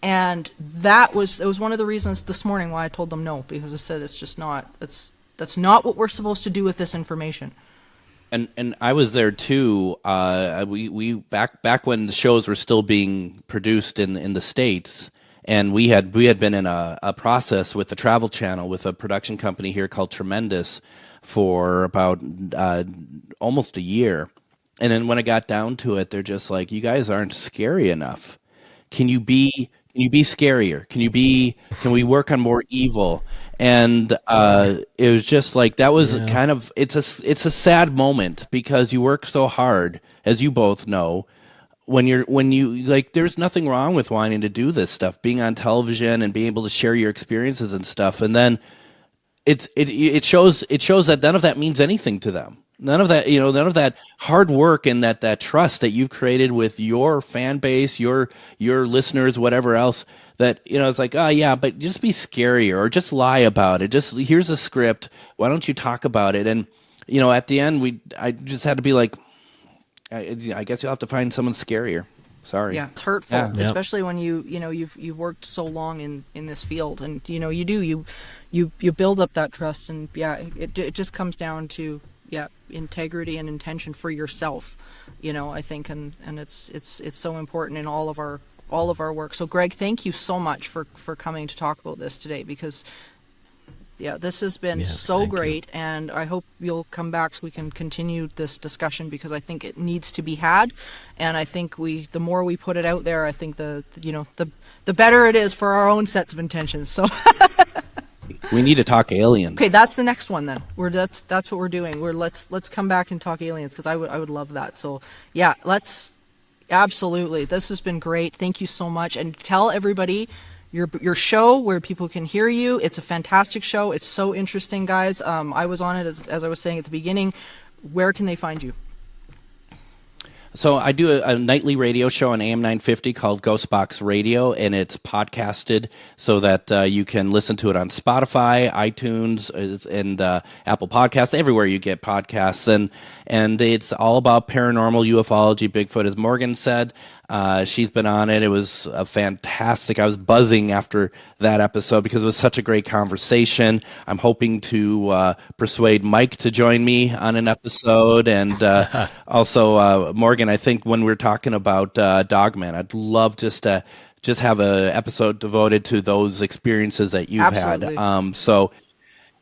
And it was one of the reasons this morning why I told them no, because I said that's not what we're supposed to do with this information. And I was there too. We back when the shows were still being produced in the States, and we had been in a process with the Travel Channel with a production company here called Tremendous for about almost a year. And then when it got down to it, they're just like, you guys aren't scary enough. Can you be scarier? Can we work on more evil? And it was just like, that was kind of, it's a sad moment, because you work so hard, as you both know, when you like, there's nothing wrong with wanting to do this stuff, being on television and being able to share your experiences and stuff. And then it shows that none of that means anything to them. None of that, none of that hard work and that trust that you've created with your fan base, your listeners, whatever else. That, it's like, oh yeah, but just be scarier or just lie about it. Just here's a script. Why don't you talk about it? And at the end, I just had to be like, I guess you'll have to find someone scarier. Sorry. Yeah, it's hurtful, Yeah. especially when you've worked so long in this field, and you build up that trust, and it just comes down to integrity and intention for yourself, I think, and it's so important in all of our work. So Greg, thank you so much for coming to talk about this today, because this has been so great, and I hope you'll come back so we can continue this discussion, because I think it needs to be had, and I think the more we put it out there, I think the better it is for our own sets of intentions. So we need to talk aliens. Okay, that's the next one then. That's what we're doing. Let's come back and talk aliens, because I would love that. So yeah, absolutely. This has been great. Thank you so much, and tell everybody your show where people can hear you. It's a fantastic show. It's so interesting, guys. I was on it as I was saying at the beginning. Where can they find you? So I do a nightly radio show on AM 950 called Ghostbox Radio, and it's podcasted so that you can listen to it on Spotify, iTunes, and Apple Podcasts, everywhere you get podcasts. And it's all about paranormal, ufology, Bigfoot, as Morgan said. She's been on it. It was fantastic. I was buzzing after that episode because it was such a great conversation. I'm hoping to persuade Mike to join me on an episode. And also, Morgan, I think when we're talking about Dogman, I'd love just to have an episode devoted to those experiences that you've Absolutely. had. So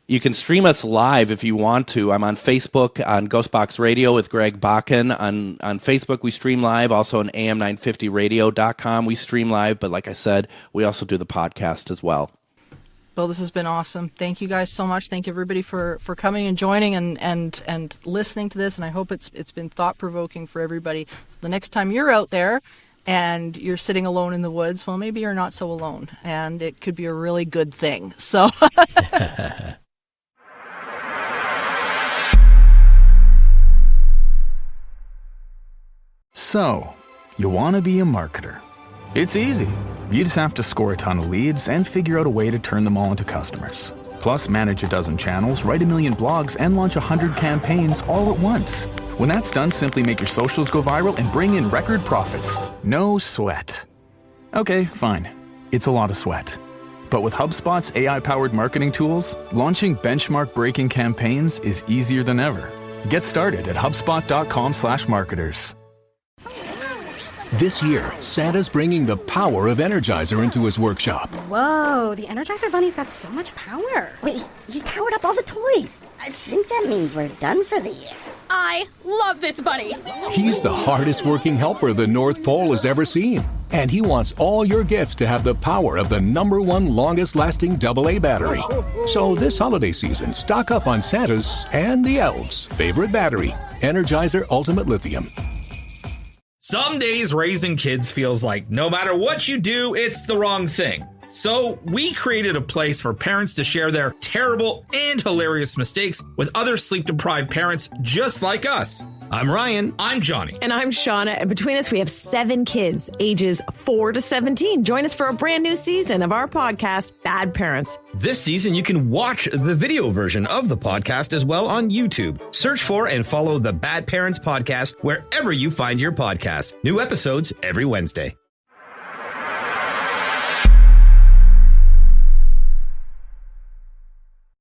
you can stream us live if you want to. I'm on Facebook on Ghostbox Radio with Greg Bakun. On Facebook, we stream live. Also on am950radio.com, we stream live. But like I said, we also do the podcast as well. Well, this has been awesome. Thank you guys so much. Thank you everybody for coming and joining and listening to this. And I hope it's been thought-provoking for everybody. So the next time you're out there and you're sitting alone in the woods, well, maybe you're not so alone. And it could be a really good thing. So... So, you want to be a marketer. It's easy. You just have to score a ton of leads and figure out a way to turn them all into customers. Plus, manage a dozen channels, write 1 million blogs, and launch 100 campaigns all at once. When that's done, simply make your socials go viral and bring in record profits. No sweat. Okay, fine. It's a lot of sweat. But with HubSpot's AI-powered marketing tools, launching benchmark-breaking campaigns is easier than ever. Get started at HubSpot.com/marketers. This year, Santa's bringing the power of Energizer into his workshop. Whoa, the Energizer Bunny's got so much power. Wait, he's powered up all the toys. I think that means we're done for the year. I love this bunny. He's the hardest working helper the North Pole has ever seen. And he wants all your gifts to have the power of the #1 longest lasting AA battery. So this holiday season, stock up on Santa's and the elves' favorite battery, Energizer Ultimate Lithium. Some days raising kids feels like no matter what you do, it's the wrong thing. So we created a place for parents to share their terrible and hilarious mistakes with other sleep-deprived parents just like us. I'm Ryan. I'm Johnny. And I'm Shauna. And between us, we have 7 kids, ages 4 to 17. Join us for a brand new season of our podcast, Bad Parents. This season, you can watch the video version of the podcast as well on YouTube. Search for and follow the Bad Parents podcast wherever you find your podcasts. New episodes every Wednesday.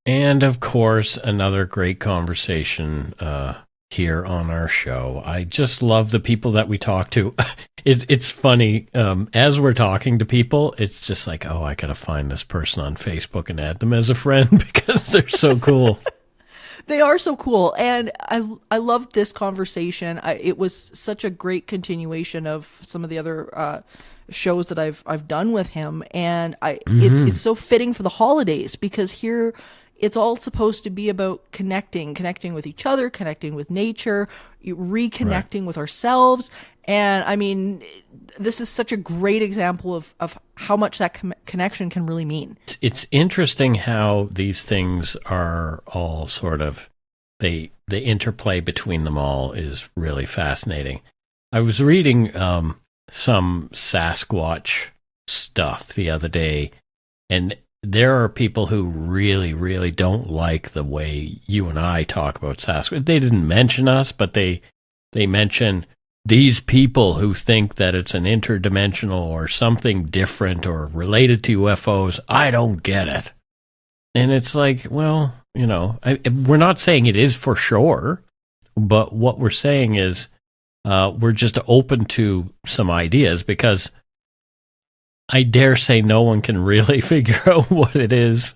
And of course, another great conversation here on our show. I just love the people that we talk to. It's funny, as we're talking to people, it's just like, oh, I gotta find this person on Facebook and add them as a friend because they're so cool. They are so cool, and I loved this conversation. It was such a great continuation of some of the other shows that I've done with him, and it's so fitting for the holidays because here it's all supposed to be about connecting with each other, connecting with nature, reconnecting with ourselves. And I mean, this is such a great example of how much that connection can really mean. It's interesting how these things are all sort of the interplay between them all is really fascinating. I was reading some Sasquatch stuff the other day, and there are people who really, really don't like the way you and I talk about Sasquatch. They didn't mention us, but they mention these people who think that it's an interdimensional or something different or related to UFOs. I don't get it. And it's like, well, you know, we're not saying it is for sure, but what we're saying is we're just open to some ideas, because I dare say no one can really figure out what it is.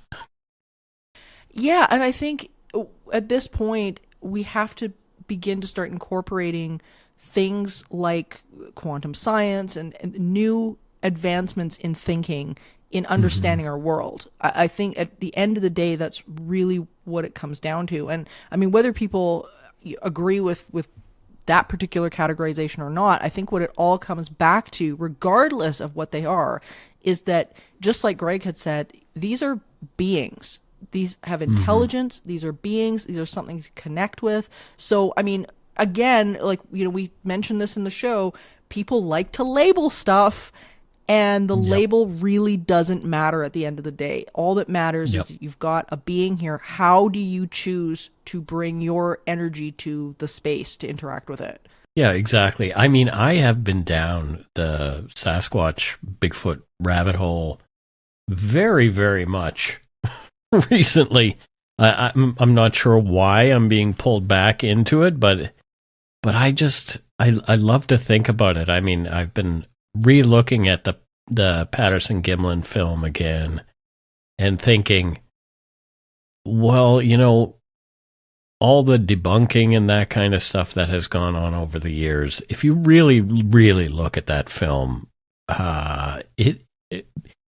Yeah, and I think at this point we have to begin to start incorporating things like quantum science and new advancements in thinking, in understanding our world. I think at the end of the day, that's really what it comes down to. And I mean, whether people agree with that particular categorization or not, I think what it all comes back to, regardless of what they are, is that, just like Greg had said, these are beings. These have intelligence. These are beings. These are something to connect with. So, I mean, again, like, you know, we mentioned this in the show, people like to label stuff, and the label really doesn't matter at the end of the day. All that matters is that you've got a being here. How do you choose to bring your energy to the space to interact with it? Yeah, exactly. I mean, I have been down the Sasquatch, Bigfoot rabbit hole very, very much recently. I'm not sure why I'm being pulled back into it, but I love to think about it. I mean, I've been re-looking at the Patterson-Gimlin film again and thinking, well, you know, all the debunking and that kind of stuff that has gone on over the years, if you really, really look at that film,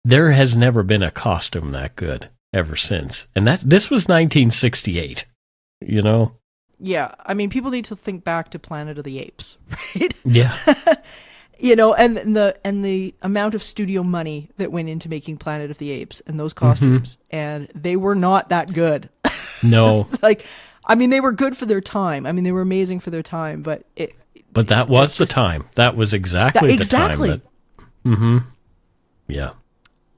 there has never been a costume that good ever since. And this was 1968, you know? Yeah, I mean, people need to think back to Planet of the Apes, right? Yeah. You know, and the amount of studio money that went into making Planet of the Apes and those costumes, and they were not that good. No. Like, I mean, they were good for their time. I mean, they were amazing for their time, but that was the time. That was exactly the time. Mm-hmm. Yeah.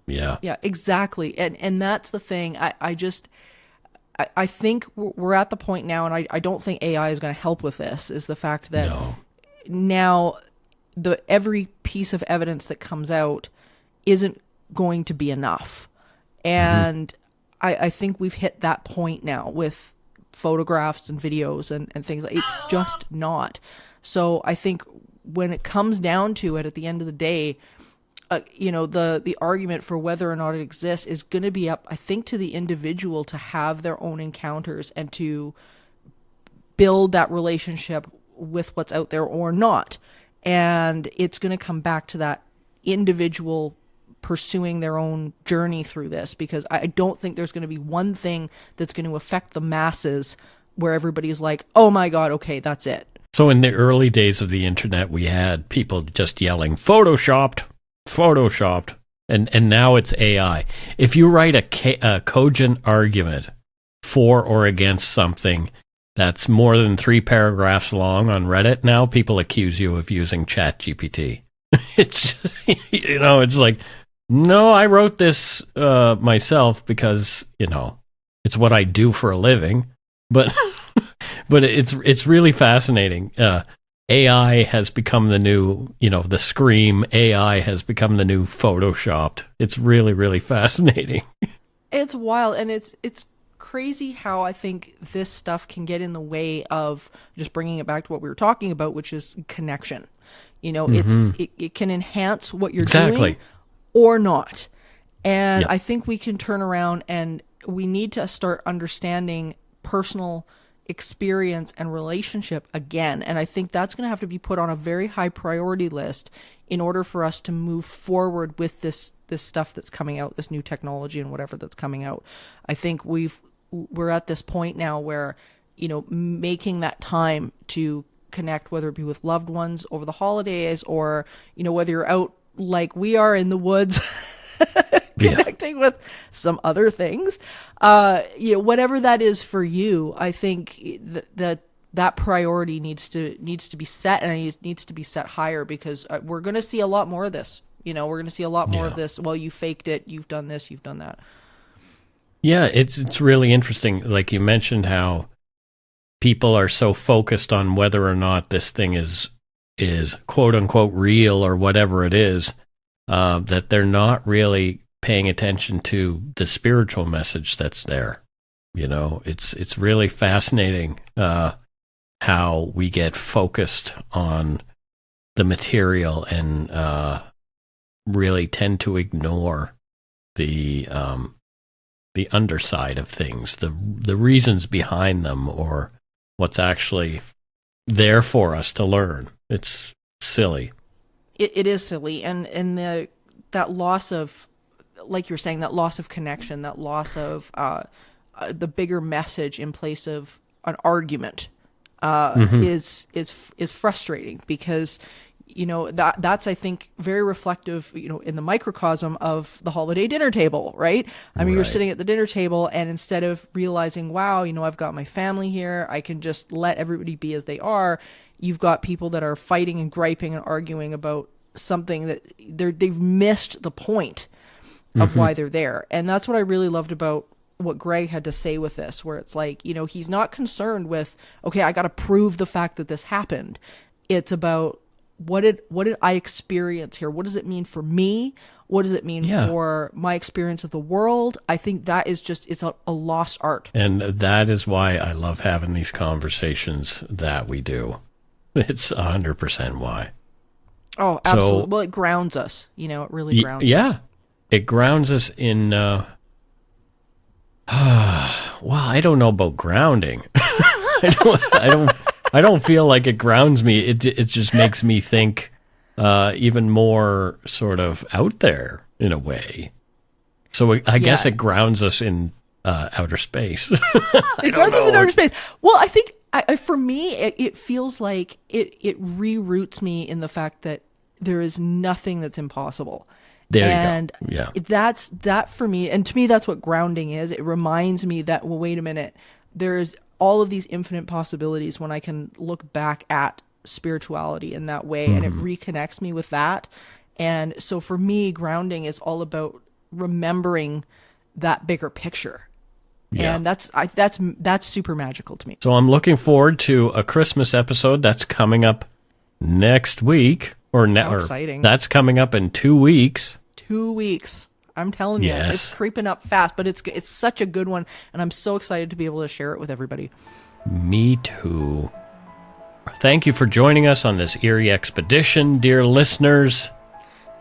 Yeah. Yeah, exactly. And that's the thing. I think we're at the point now, and I don't think AI is going to help with this, is the fact that now every piece of evidence that comes out isn't going to be enough. And I think we've hit that point now with photographs and videos and things. It's just not. So I think when it comes down to it, at the end of the day, you know, the argument for whether or not it exists is going to be up, I think, to the individual to have their own encounters and to build that relationship with what's out there or not. And it's going to come back to that individual pursuing their own journey through this, because I don't think there's going to be one thing that's going to affect the masses where everybody's like, oh my God, okay, that's it. So in the early days of the internet, we had people just yelling, Photoshopped, and now it's AI. If you write a cogent argument for or against something that's more than 3 paragraphs long on Reddit, now people accuse you of using ChatGPT. It's, you know, it's like, no, I wrote this myself because, you know, it's what I do for a living. But but it's really fascinating. AI has become the new, you know, the Scream. AI has become the new Photoshopped. It's really, really fascinating. It's wild, and it's crazy how I think this stuff can get in the way of just bringing it back to what we were talking about, which is connection. You know, it can enhance what you're doing or not. And I think we can turn around, and we need to start understanding personal experience and relationship again. And I think that's going to have to be put on a very high priority list in order for us to move forward with this stuff that's coming out, this new technology and whatever that's coming out. I think we're at this point now where, you know, making that time to connect, whether it be with loved ones over the holidays or, you know, whether you're out like we are in the woods connecting with some other things. Whatever that is for you, I think that priority needs to be set, and it needs to be set higher, because we're going to see a lot more of this. We're going to see a lot more of this. Well, you faked it. You've done this. You've done that. Yeah, it's really interesting. Like you mentioned, how people are so focused on whether or not this thing is quote unquote real or whatever it is, that they're not really paying attention to the spiritual message that's there. It's really fascinating how we get focused on the material and really tend to ignore the underside of things, the reasons behind them, or what's actually there for us to learn. It's silly. It is silly, and that loss of, like you're saying, that loss of connection, that loss of the bigger message in place of an argument is frustrating, because that's, I think, very reflective, in the microcosm of the holiday dinner table, right? I mean, You're sitting at the dinner table, and instead of realizing, wow, I've got my family here, I can just let everybody be as they are, you've got people that are fighting and griping and arguing about something that they've missed the point of why they're there. And that's what I really loved about what Greg had to say with this, where it's like, he's not concerned with, okay, I got to prove the fact that this happened. It's about, what did I experience here? What does it mean for me? What does it mean for my experience of the world? I think that is it's a lost art. And that is why I love having these conversations that we do. It's 100% why. Oh, absolutely. Well, it grounds us. It really grounds us. Yeah. It grounds us in, well, I don't know about grounding. I don't feel like it grounds me. It just makes me think even more sort of out there in a way. So I guess it grounds us in outer space. It grounds us in outer space. Well, I think for me, it feels like it reroutes me in the fact that there is nothing that's impossible. There you go. Yeah. That for me, and to me, that's what grounding is. It reminds me that, well, wait a minute, there's all of these infinite possibilities when I can look back at spirituality in that way, and it reconnects me with that. And so for me, grounding is all about remembering that bigger picture. Yeah. And that's super magical to me. So I'm looking forward to a Christmas episode that's coming up next week, exciting. That's coming up in 2 weeks. 2 weeks. I'm telling you, it's creeping up fast, but it's such a good one, and I'm so excited to be able to share it with everybody. Me too. Thank you for joining us on this eerie expedition, dear listeners.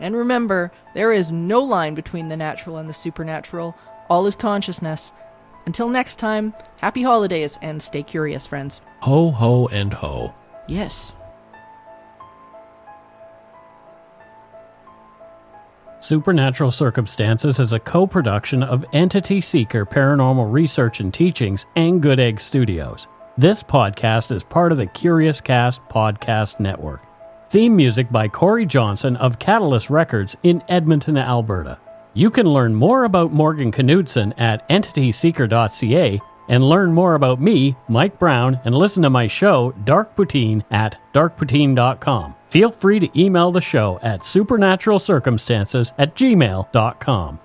And remember, there is no line between the natural and the supernatural. All is consciousness. Until next time, happy holidays, and stay curious, friends. Ho, ho, and ho. Yes. Supernatural Circumstances is a co-production of Entity Seeker Paranormal Research and Teachings and Good Egg Studios. This podcast is part of the Curious Cast podcast network. Theme music by Corey Johnson of Catalyst Records in Edmonton, Alberta. You can learn more about Morgan Knudsen at entityseeker.ca and learn more about me, Mike Browne, and listen to my show, Dark Poutine, at darkpoutine.com. Feel free to email the show at supernaturalcircumstances@gmail.com.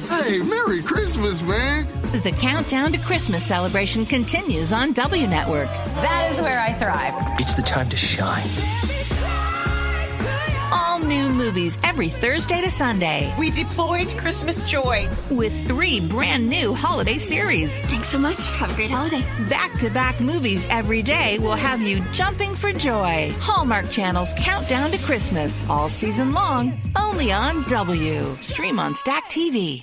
Hey, Merry Christmas, man. The countdown to Christmas celebration continues on W Network. That is where I thrive. It's the time to shine. All new movies every Thursday to Sunday. We deployed Christmas joy. With 3 brand new holiday series. Thanks so much. Have a great holiday. Back-to-back movies every day will have you jumping for joy. Hallmark Channel's Countdown to Christmas. All season long. Only on W. Stream on Stack TV.